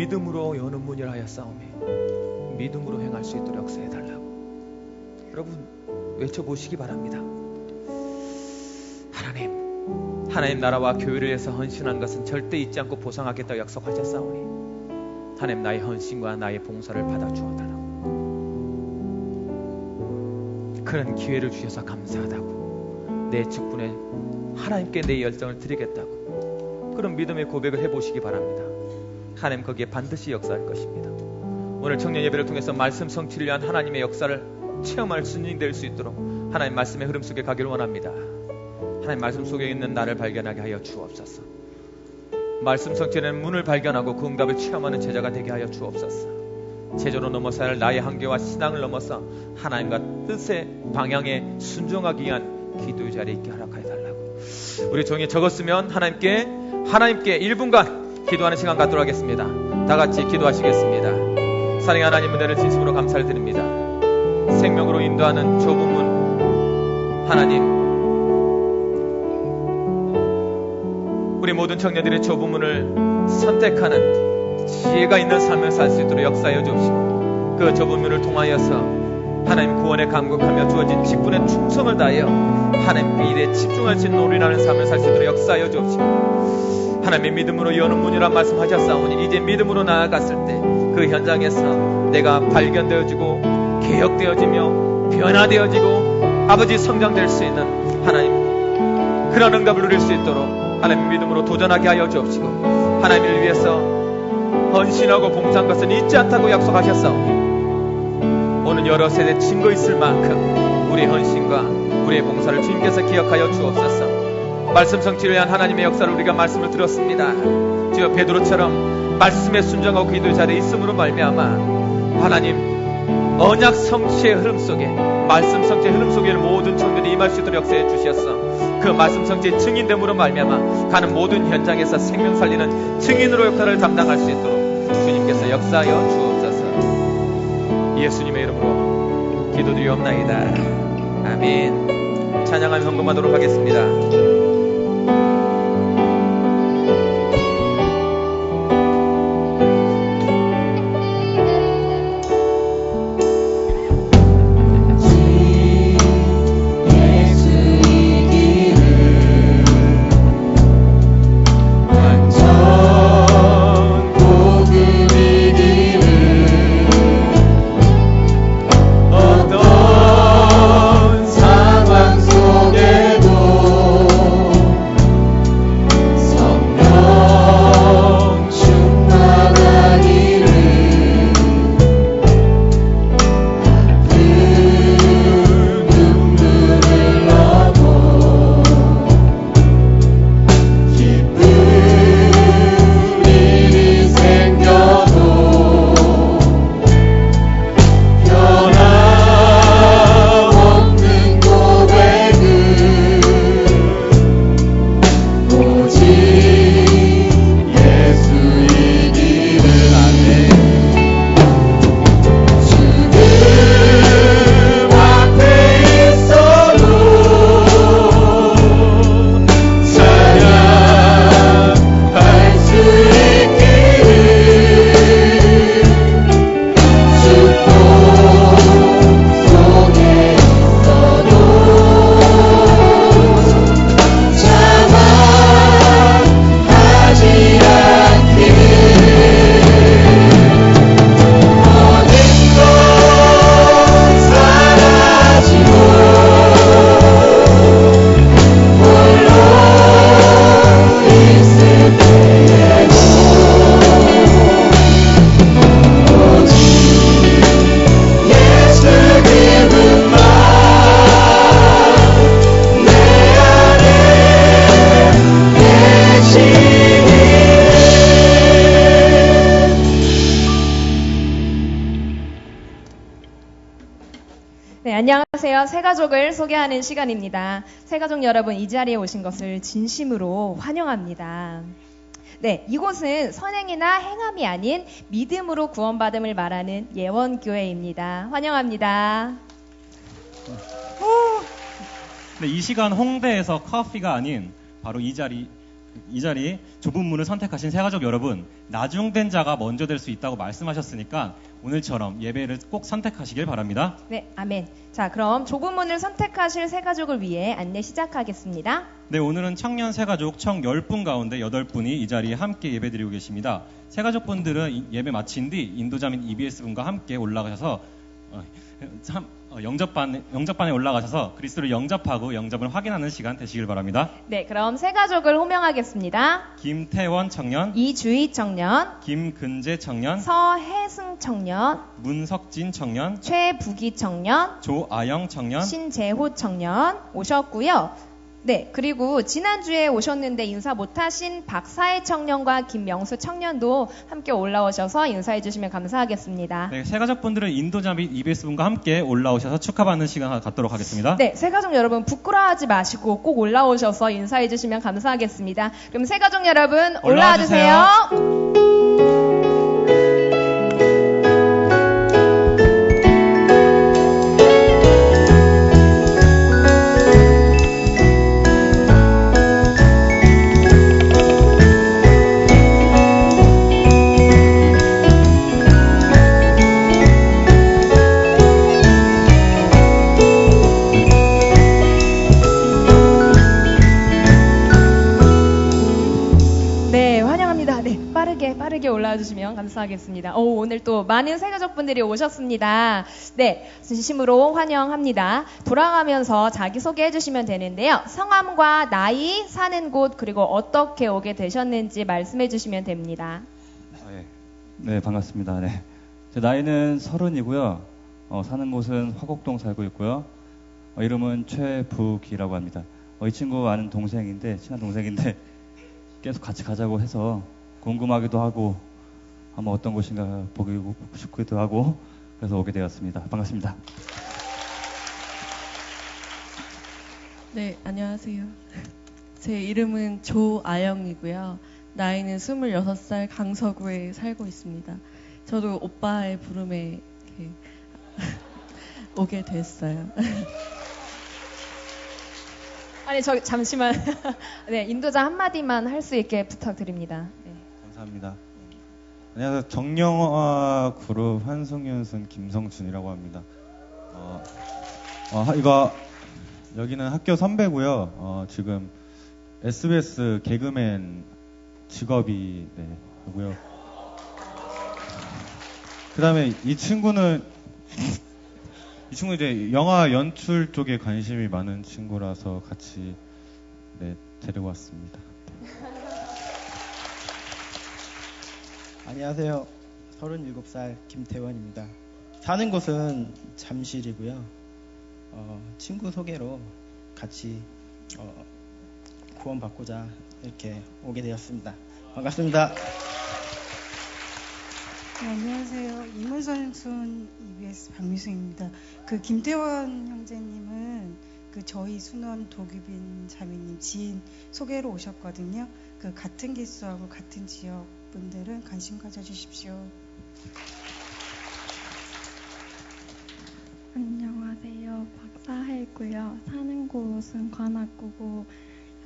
믿음으로 여는 문이라 하였사오니 믿음으로 행할 수 있도록 역사해달라고 여러분 외쳐보시기 바랍니다. 하나님 나라와 교회를 위해서 헌신한 것은 절대 잊지 않고 보상하겠다고 약속하셨사오니 하나님 나의 헌신과 나의 봉사를 받아주어달라고 그런 기회를 주셔서 감사하다고 내 직분에 하나님께 내 열정을 드리겠다고 그런 믿음의 고백을 해보시기 바랍니다. 하나님 거기에 반드시 역사할 것입니다. 오늘 청년 예배를 통해서 말씀 성취를 위한 하나님의 역사를 체험할 수 있는 수 있도록 하나님 말씀의 흐름 속에 가기를 원합니다. 하나님 말씀 속에 있는 나를 발견하게 하여 주옵소서. 말씀 성취는 문을 발견하고 그 응답을 체험하는 제자가 되게 하여 주옵소서. 제자로 넘어서야 할 나의 한계와 신앙을 넘어서 하나님과 뜻의 방향에 순종하기 위한 기도의 자리에 있게 허락하여 달라고. 우리 종이에 적었으면 하나님께 1분간 기도하는 시간 갖도록 하겠습니다. 다 같이 기도하시겠습니다. 사랑의 하나님 은혜를 진심으로 감사를 드립니다. 생명으로 인도하는 좁은 문 하나님, 우리 모든 청년들의 좁은 문을 선택하는 지혜가 있는 삶을 살 수 있도록 역사하여 주옵시고 그 좁은 문을 통하여서 하나님 구원에 감격하며 주어진 직분의 충성을 다하여 하나님 일에 집중할 수 있는 올인하는 삶을 살 수 있도록 역사하여 주옵시고 하나님의 믿음으로 여는 문이란 말씀하셨사오니 이제 믿음으로 나아갔을 때 그 현장에서 내가 발견되어지고 개혁되어지며 변화되어지고 아버지 성장될 수 있는 하나님 그런 응답을 누릴 수 있도록 하나님 믿음으로 도전하게 하여 주옵시고 하나님을 위해서 헌신하고 봉사한 것은 잊지 않다고 약속하셨사오니 오늘 여러 세대 증거 있을 만큼 우리의 헌신과 우리의 봉사를 주님께서 기억하여 주옵소서. 말씀 성취를 위한 하나님의 역사를 우리가 말씀을 들었습니다. 주여 베드로처럼 말씀에 순종하고 기도의 자리에 있음으로 말미암아 하나님 언약 성취의 흐름 속에 말씀 성취의 흐름 속에 모든 청년이 임할 수 있도록 역사해 주셨어. 그 말씀 성취의 증인됨으로 말미암아 가는 모든 현장에서 생명 살리는 증인으로 역할을 담당할 수 있도록 주님께서 역사하여 주옵소서. 예수님의 이름으로 기도드리옵나이다. 아멘. 찬양하며 헌금하도록 하겠습니다. 안녕하세요. 새가족을 소개하는 시간입니다. 새가족 여러분, 이 자리에 오신 것을 진심으로 환영합니다. 네, 이곳은 선행이나 행함이 아닌 믿음으로 구원받음을 말하는 예원교회입니다. 환영합니다. 네, 이 시간 홍대에서 커피가 아닌 바로 이 자리 이 자리 좁은 문을 선택하신 새가족 여러분, 나중된 자가 먼저 될 수 있다고 말씀하셨으니까 오늘처럼 예배를 꼭 선택하시길 바랍니다. 네, 아멘. 자, 그럼 좁은 문을 선택하실 새가족을 위해 안내 시작하겠습니다. 네, 오늘은 청년 새가족 총 10분 가운데 8분이 이 자리에 함께 예배드리고 계십니다. 새가족분들은 예배 마친 뒤 인도자 및 EBS분과 함께 올라가셔서 영접반에 올라가셔서 그리스도를 영접하고 영접을 확인하는 시간 되시길 바랍니다. 네, 그럼 새가족을 호명하겠습니다. 김태원 청년, 이주희 청년, 김근재 청년, 서혜승 청년, 문석진 청년, 최부기 청년, 조아영 청년, 신재호 청년 오셨고요. 네, 그리고 지난주에 오셨는데 인사 못하신 박사혜 청년과 김명수 청년도 함께 올라오셔서 인사해 주시면 감사하겠습니다. 네, 새가족분들은 인도자 및 EBS분과 함께 올라오셔서 축하받는 시간 갖도록 하겠습니다. 네, 새가족 여러분 부끄러워하지 마시고 꼭 올라오셔서 인사해 주시면 감사하겠습니다. 그럼 새가족 여러분 올라와 주세요. 빠르게 올라와 주시면 감사하겠습니다. 오늘 또 많은 새가족분들이 오셨습니다. 네, 진심으로 환영합니다. 돌아가면서 자기소개해 주시면 되는데요. 성함과 나이, 사는 곳, 그리고 어떻게 오게 되셨는지 말씀해 주시면 됩니다. 네, 반갑습니다. 네. 제 나이는 30이고요. 사는 곳은 화곡동 살고 있고요. 이름은 최부기라고 합니다. 이 친구 아는 동생인데, 친한 동생인데 계속 같이 가자고 해서 궁금하기도 하고 한번 어떤 곳인가 보고 싶기도 하고 그래서 오게 되었습니다. 반갑습니다. 네, 안녕하세요. 제 이름은 조아영이고요. 나이는 26살 강서구에 살고 있습니다. 저도 오빠의 부름에 이렇게 오게 됐어요. 아니, 잠시만. 네, 인도자 한마디만 할 수 있게 부탁드립니다. 네. 감사합니다. 안녕하세요. 정영화 그룹 한승윤순 김성준이라고 합니다. 여기는 학교 선배고요. 지금 SBS 개그맨 직업이 하고요. 그다음에 이 친구는 이제 영화 연출 쪽에 관심이 많은 친구라서 같이 데리고 왔습니다. 안녕하세요. 37살 김태원입니다. 사는 곳은 잠실이고요. 친구 소개로 같이 구원받고자 이렇게 오게 되었습니다. 반갑습니다. 네, 안녕하세요. 이문선순 EBS 박미숙입니다. 그 김태원 형제님은 그 저희 순원 도규빈 자매님 지인 소개로 오셨거든요. 그 같은 기수하고 같은 지역 분들은 관심 가져주십시오. 안녕하세요. 박사혜고요. 사는 곳은 관악구고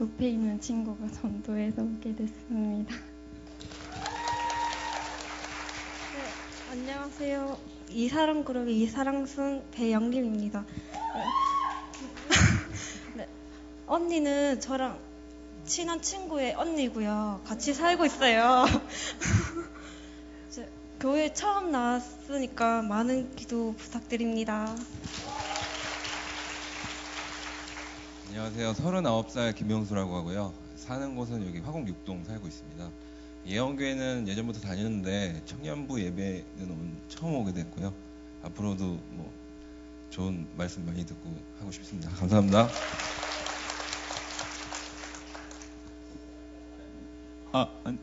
옆에 있는 친구가 전도에서 오게 됐습니다. 네, 안녕하세요. 이사랑그룹의 이사랑순 배영림입니다. 네, 언니는 저랑 친한 친구의 언니고요. 같이 살고 있어요. 이제 교회 처음 나왔으니까 많은 기도 부탁드립니다. 안녕하세요. 39살 김명수라고 하고요. 사는 곳은 여기 화곡 6동 살고 있습니다. 예언교회는 예전부터 다녔는데 청년부 예배는 처음 오게 됐고요. 앞으로도 좋은 말씀 많이 듣고 하고 싶습니다. 감사합니다.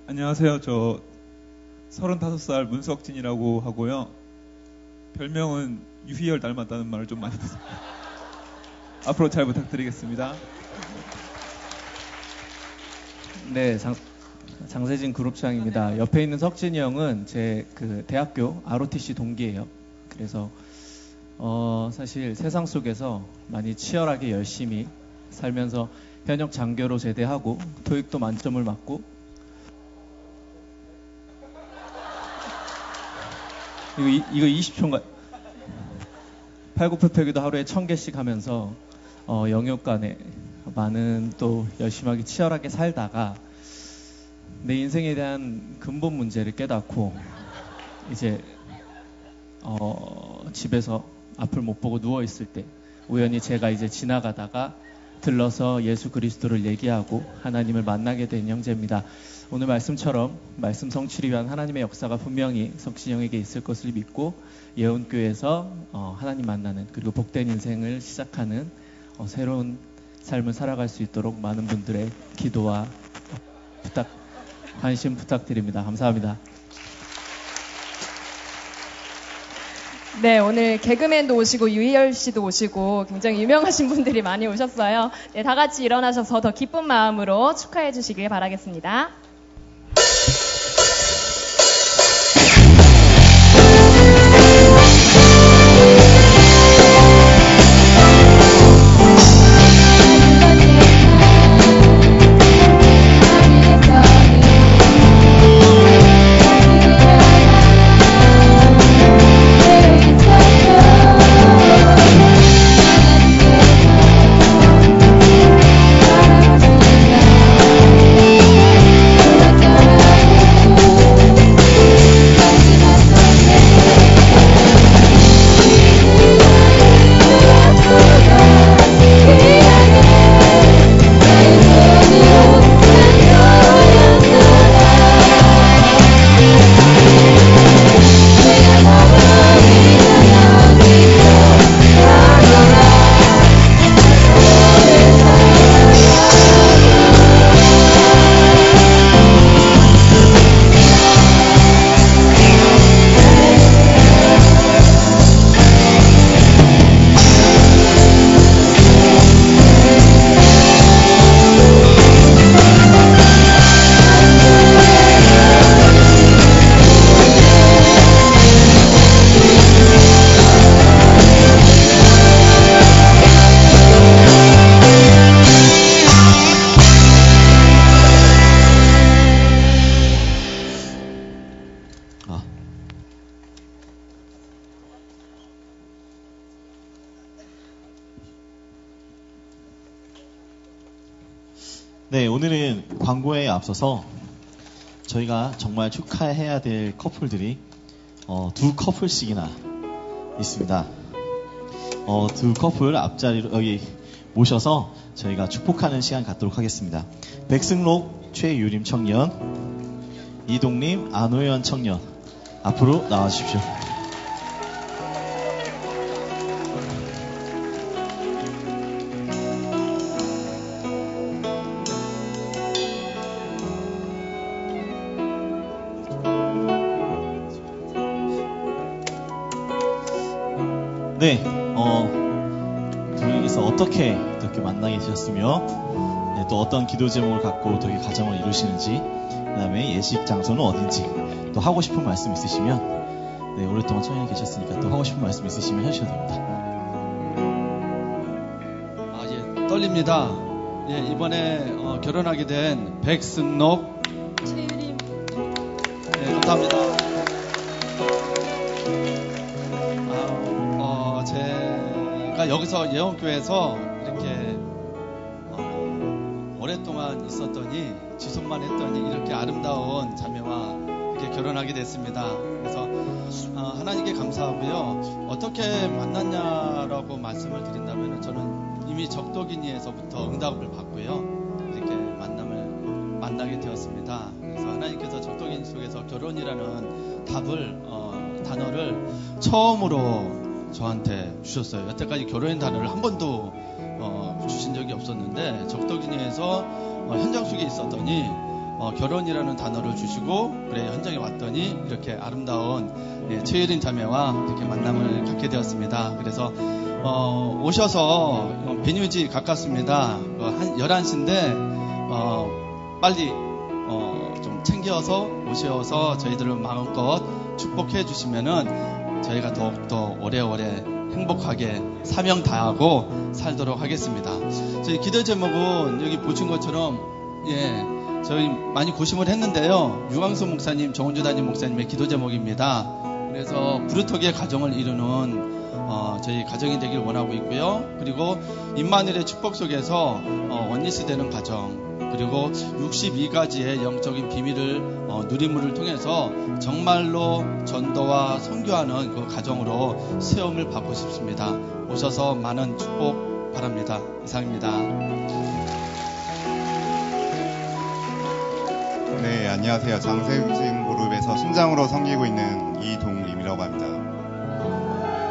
안녕하세요. 저 35살 문석진이라고 하고요. 별명은 유희열 닮았다는 말을 좀 많이 듣습니다. 앞으로 잘 부탁드리겠습니다. 네, 장세진 그룹장입니다. 옆에 있는 석진이 형은 제 그 대학교 ROTC 동기예요. 그래서 사실 세상 속에서 많이 치열하게 열심히 살면서 현역 장교로 제대하고 토익도 만점을 맞고 이거 20초인가? 팔굽혀펴기도 하루에 1000개씩 하면서 영육간에 많은 또 열심하게 치열하게 살다가 내 인생에 대한 근본 문제를 깨닫고 이제 집에서 앞을 못 보고 누워 있을 때 우연히 제가 이제 지나가다가 들러서 예수 그리스도를 얘기하고 하나님을 만나게 된 형제입니다. 오늘 말씀처럼 말씀 성취를 위한 하나님의 역사가 분명히 석진형에게 있을 것을 믿고 예언교회에서 하나님 만나는 그리고 복된 인생을 시작하는 새로운 삶을 살아갈 수 있도록 많은 분들의 기도와 관심 부탁드립니다. 감사합니다. 네, 오늘 개그맨도 오시고 유희열 씨도 오시고 굉장히 유명하신 분들이 많이 오셨어요. 네, 다 같이 일어나셔서 더 기쁜 마음으로 축하해 주시길 바라겠습니다. 네, 오늘은 광고에 앞서서 저희가 정말 축하해야 될 커플들이 두 커플씩이나 있습니다. 두 커플 앞자리로 여기 모셔서 저희가 축복하는 시간 갖도록 하겠습니다. 백승록 최유림 청년, 이동림 안호연 청년 앞으로 나와주십시오. 네, 둘이서 어떻게 만나게 되셨으며, 네, 또 어떤 기도 제목을 갖고 또 이 가정을 이루시는지, 그 다음에 예식 장소는 어딘지, 또 하고 싶은 말씀 있으시면, 네, 오랫동안 청년에 계셨으니까 또 하고 싶은 말씀 있으시면 해주셔도 됩니다. 예, 떨립니다. 예, 이번에 결혼하게 된 백승록 최유림. 네, 감사합니다. 제가 여기서 예언교회에서 이렇게 오랫동안 있었더니 지속만 했더니 이렇게 아름다운 자매와 이렇게 결혼하게 됐습니다. 그래서 하나님께 감사하고요. 어떻게 만났냐라고 말씀을 드린다면 저는 이미 적도기니에서부터 응답을 받고요. 이렇게 만나게 되었습니다. 그래서 하나님께서 적도기니 속에서 결혼이라는 단어를 처음으로 저한테 주셨어요. 여태까지 결혼의 단어를 한 번도 주신 적이 없었는데 적도기니에서 현장 속에 있었더니 결혼이라는 단어를 주시고 그래 현장에 왔더니 이렇게 아름다운 최유림 자매와 이렇게 만남을 갖게 되었습니다. 그래서 오셔서 비뉴지 가깝습니다. 한 11시인데 빨리 좀 챙겨서 오셔서 저희들을 마음껏 축복해 주시면은 저희가 더욱더 오래오래 행복하게 사명 다하고 살도록 하겠습니다. 저희 기도 제목은 여기 보신 것처럼 저희 많이 고심을 했는데요. 유광수 목사님, 정은주 담임 목사님의 기도 제목입니다. 그래서 부르토기의 가정을 이루는 저희 가정이 되길 원하고 있고요. 그리고 임마누엘의 축복 속에서 원리스 되는 가정, 그리고 62가지의 영적인 비밀을 누림물을 통해서 정말로 전도와 선교하는 그 가정으로 세움을 받고 싶습니다. 오셔서 많은 축복 바랍니다. 이상입니다. 네, 안녕하세요. 장세증 그룹에서 순장으로 섬기고 있는 이동림이라고 합니다.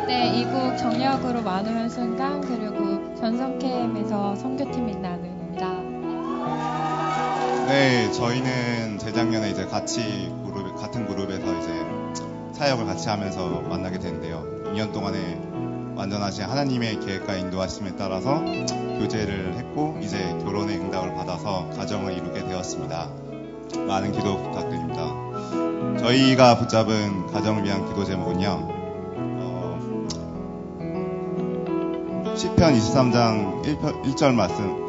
네, 이국 정예그룹 만우현순강 그리고 전성캠에서 선교팀 나누입니다. 네, 저희는 재작년에 이제 같은 그룹에서 이제 사역을 같이 하면서 만나게 됐는데요. 2년 동안에 완전하신 하나님의 계획과 인도하심에 따라서 교제를 했고 이제 결혼의 응답을 받아서 가정을 이루게 되었습니다. 많은 기도 부탁드립니다. 저희가 붙잡은 가정을 위한 기도 제목은요. 시편 23장 1절 말씀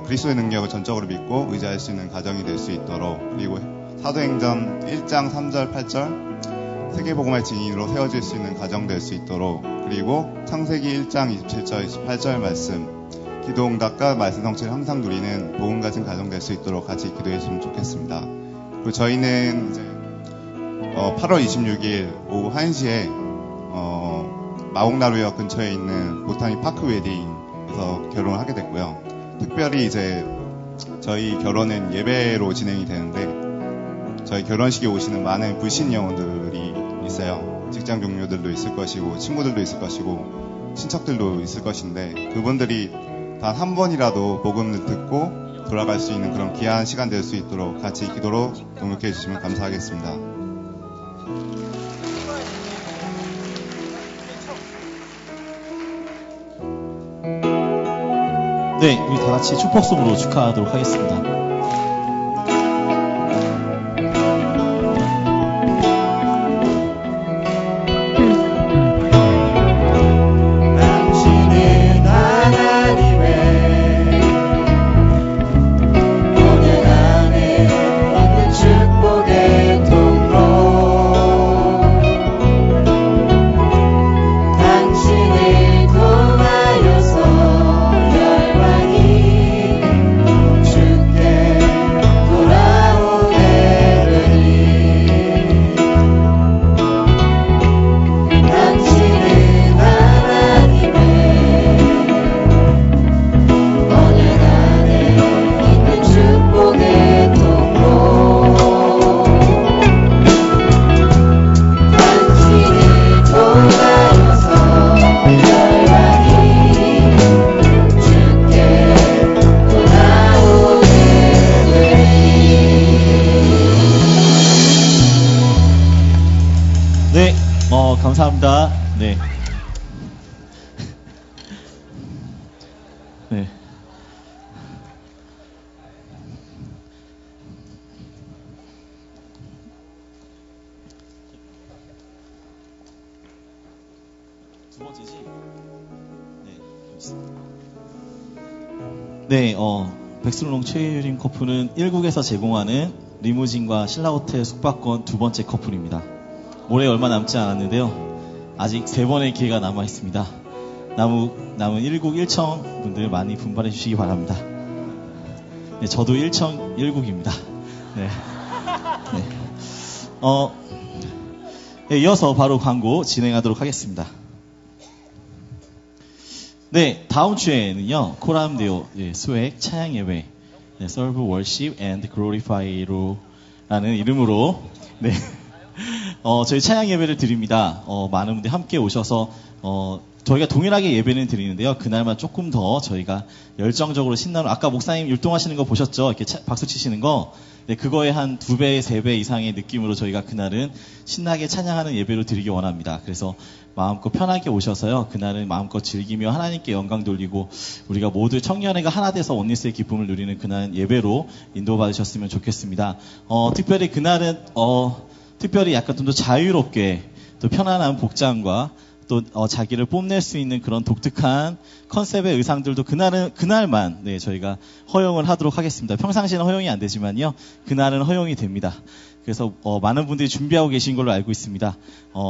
그리스도의 능력을 전적으로 믿고 의지할 수 있는 가정이 될 수 있도록, 그리고 사도행전 1장 3절 8절 세계복음의 증인으로 세워질 수 있는 가정 될 수 있도록, 그리고 창세기 1장 27절 28절 말씀 기도응답과 말씀 성취를 항상 누리는 복음 가진 가정 될 수 있도록 같이 기도해 주시면 좋겠습니다. 그리고 저희는 이제 8월 26일 오후 1시에 마곡나루역 근처에 있는 보타니 파크 웨딩에서 결혼을 하게 됐고요. 특별히 이제 저희 결혼은 예배로 진행이 되는데 저희 결혼식에 오시는 많은 불신 영혼들이 있어요. 직장 동료들도 있을 것이고 친구들도 있을 것이고 친척들도 있을 것인데 그분들이 단 한 번이라도 복음을 듣고 돌아갈 수 있는 그런 귀한 시간 될 수 있도록 같이 기도로 동역해 주시면 감사하겠습니다. 네, 우리 다 같이 축복송으로 축하하도록 하겠습니다. 당신은 하나님의 언약 안에 있는 축복의 통로, 당신을 통하여서 주께 돌아오게 되리. 당신은 하나님의 언약 안에 있는 축복의 통로, 당신을 통하여서 열방이 주께 돌아오게 네, 감사합니다. 네. 네. 두 번째지? 네, 백슬롱 최유림 커플은 1국에서 제공하는 리무진과 신라호텔 숙박권 두 번째 커플입니다. 올해 얼마 남지 않았는데요. 아직 3번의 기회가 남아 있습니다. 남은 1국 1청 분들 많이 분발해 주시기 바랍니다. 네, 저도 1청 1국입니다. 네. 네, 이어서 바로 광고 진행하도록 하겠습니다. 네, 다음 주에는요, 코람데오 수액 찬양 예배, Serve Worship and Glorify로 라는 이름으로, 네, 저희 찬양 예배를 드립니다. 많은 분들이 함께 오셔서, 저희가 동일하게 예배는 드리는데요. 그날만 조금 더 저희가 열정적으로 신나는, 아까 목사님 율동하시는 거 보셨죠? 이렇게 박수 치시는 거. 네, 그거에 한 2배, 3배 이상의 느낌으로 저희가 그날은 신나게 찬양하는 예배로 드리기 원합니다. 그래서 마음껏 편하게 오셔서요. 그날은 마음껏 즐기며 하나님께 영광 돌리고 우리가 모두 청년회가 하나 돼서 원리스의 기쁨을 누리는 그날은 예배로 인도받으셨으면 좋겠습니다. 특별히 그날은 특별히 약간 좀 더 자유롭게 또 편안한 복장과 또 자기를 뽐낼 수 있는 그런 독특한 컨셉의 의상들도 그날만 네, 저희가 허용을 하도록 하겠습니다. 평상시에는 허용이 안 되지만요. 그날은 허용이 됩니다. 그래서 많은 분들이 준비하고 계신 걸로 알고 있습니다.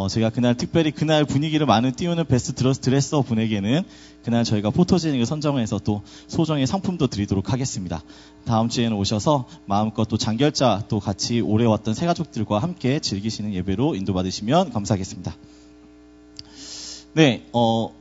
제가 그날 특별히 그날 분위기를 많은 띄우는 베스트 드레서 분에게는 그날 저희가 포토제닉을 선정해서 또 소정의 상품도 드리도록 하겠습니다. 다음 주에는 오셔서 마음껏 또 장결자 또 같이 오래 왔던 새가족들과 함께 즐기시는 예배로 인도받으시면 감사하겠습니다. 네,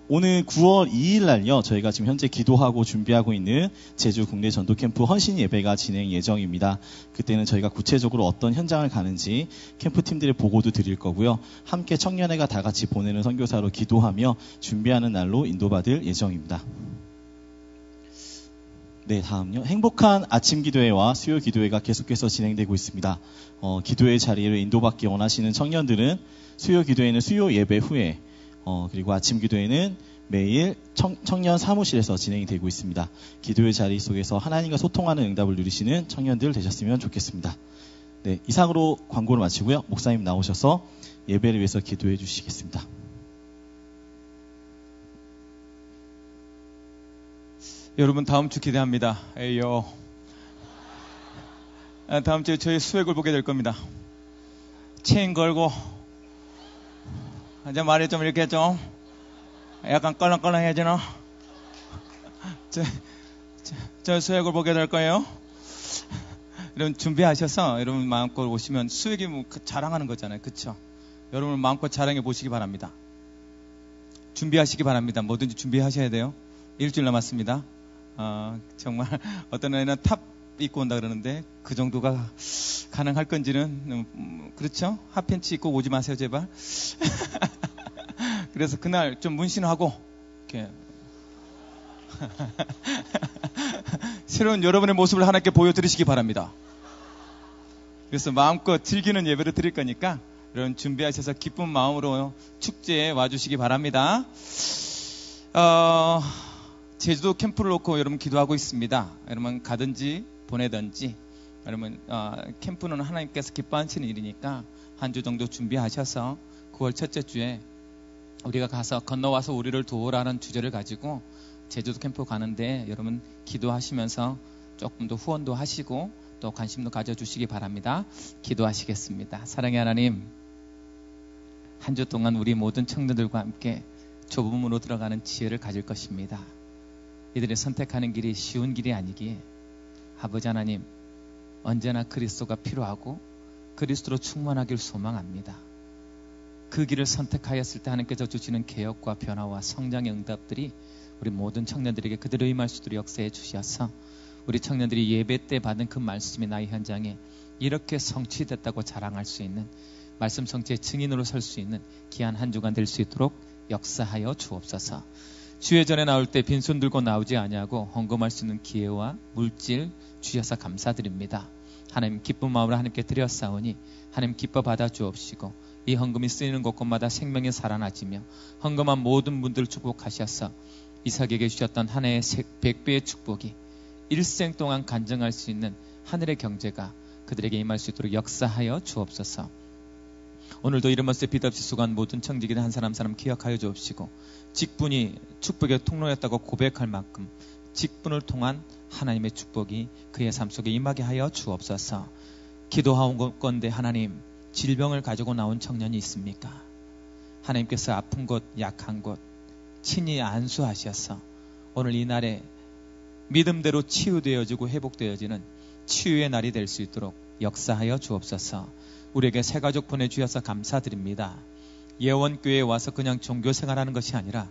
오늘 9월 2일 날요, 저희가 지금 현재 기도하고 준비하고 있는 제주 국내 전도 캠프 헌신 예배가 진행 예정입니다. 그때는 저희가 구체적으로 어떤 현장을 가는지 캠프 팀들의 보고도 드릴 거고요. 함께 청년회가 다 같이 보내는 선교사로 기도하며 준비하는 날로 인도받을 예정입니다. 네, 다음요. 행복한 아침 기도회와 수요 기도회가 계속해서 진행되고 있습니다. 기도회 자리를 인도받기 원하시는 청년들은 수요 기도회는 수요 예배 후에 그리고 아침 기도회는 매일 청년 사무실에서 진행이 되고 있습니다. 기도의 자리 속에서 하나님과 소통하는 응답을 누리시는 청년들 되셨으면 좋겠습니다. 네, 이상으로 광고를 마치고요. 목사님 나오셔서 예배를 위해서 기도해 주시겠습니다. 여러분 다음 주 기대합니다. 에이요. 다음 주에 저희 수액을 보게 될 겁니다. 체인 걸고 이제 말이 좀 이렇게 좀 약간 껄렁껄렁해지나? 저 수액을 보게 될 거예요. 여러분 준비하셔서 여러분 마음껏 오시면 수액이 뭐 자랑하는 거잖아요. 그쵸? 여러분 마음껏 자랑해 보시기 바랍니다. 준비하시기 바랍니다. 뭐든지 준비하셔야 돼요. 일주일 남았습니다. 정말 어떤 애는 탑 입고 온다 그러는데 그 정도가 가능할 건지는 그렇죠? 핫팬츠 입고 오지 마세요 제발. 그래서 그날 좀 문신하고 이렇게 새로운 여러분의 모습을 하나님께 보여드리시기 바랍니다. 그래서 마음껏 즐기는 예배를 드릴 거니까 여러분 준비하셔서 기쁜 마음으로 축제에 와주시기 바랍니다. 제주도 캠프를 놓고 여러분 기도하고 있습니다. 여러분 가든지 보내든지 여러분 캠프는 하나님께서 기뻐하시는 일이니까 한 주 정도 준비하셔서 9월 첫째 주에 우리가 가서 건너와서 우리를 도우라는 주제를 가지고 제주도 캠프 가는데 여러분 기도하시면서 조금 더 후원도 하시고 또 관심도 가져주시기 바랍니다. 기도하시겠습니다. 사랑의 하나님, 한 주 동안 우리 모든 청년들과 함께 좁은 문으로 들어가는 지혜를 가질 것입니다. 이들이 선택하는 길이 쉬운 길이 아니기에 아버지 하나님, 언제나 그리스도가 필요하고 그리스도로 충만하길 소망합니다. 그 길을 선택하였을 때 하나님께서 주시는 개혁과 변화와 성장의 응답들이 우리 모든 청년들에게 그대로 임할 수 있도록 역사해 주셔서 우리 청년들이 예배 때 받은 그 말씀이 나의 현장에 이렇게 성취됐다고 자랑할 수 있는 말씀 성취의 증인으로 설 수 있는 귀한 한 주간 될 수 있도록 역사하여 주옵소서. 주의 전에 나올 때 빈손 들고 나오지 아니하고 헌금할 수 있는 기회와 물질 주셔서 감사드립니다. 하나님 기쁜 마음으로 하나님께 드렸사오니 하나님 기뻐 받아 주옵시고 이 헌금이 쓰이는 곳곳마다 생명이 살아나지며 헌금한 모든 분들을 축복하셔서 이삭에게 주셨던 한 해의 100배의 축복이 일생 동안 간증할 수 있는 하늘의 경제가 그들에게 임할 수 있도록 역사하여 주옵소서. 오늘도 이름 없이 빛 없이 수고한 모든 청지기들 한 사람 기억하여 주옵시고 직분이 축복의 통로였다고 고백할 만큼 직분을 통한 하나님의 축복이 그의 삶 속에 임하게 하여 주옵소서. 기도하온 건데 하나님, 질병을 가지고 나온 청년이 있습니까? 하나님께서 아픈 곳, 약한 곳 친히 안수하셔서 오늘 이 날에 믿음대로 치유되어지고 회복되어지는 치유의 날이 될 수 있도록 역사하여 주옵소서. 우리에게 새 가족 보내주셔서 감사드립니다. 예원교회에 와서 그냥 종교생활하는 것이 아니라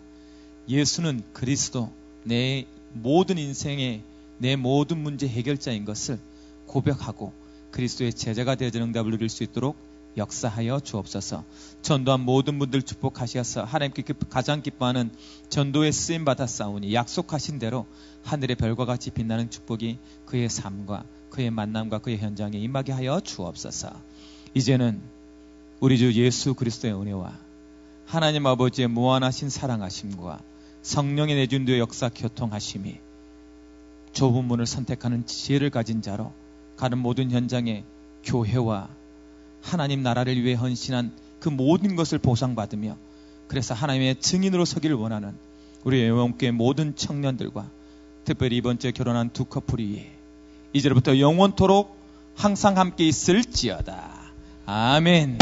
예수는 그리스도, 내 모든 인생의 내 모든 문제 해결자인 것을 고백하고 그리스도의 제자가 되어지는 응답을 누릴 수 있도록 역사하여 주옵소서. 전도한 모든 분들 축복하셔서 하나님께 가장 기뻐하는 전도에 쓰임받아 싸우니 약속하신 대로 하늘의 별과 같이 빛나는 축복이 그의 삶과 그의 만남과 그의 현장에 임하게 하여 주옵소서. 이제는 우리 주 예수 그리스도의 은혜와 하나님 아버지의 무한하신 사랑하심과 성령의 내준도의 역사 교통하심이 좁은 문을 선택하는 지혜를 가진 자로 가는 모든 현장에 교회와 하나님 나라를 위해 헌신한 그 모든 것을 보상받으며 그래서 하나님의 증인으로 서기를 원하는 우리 영원교회 모든 청년들과 특별히 이번 주에 결혼한 두 커플이 이제부터 영원토록 항상 함께 있을지어다. 아멘.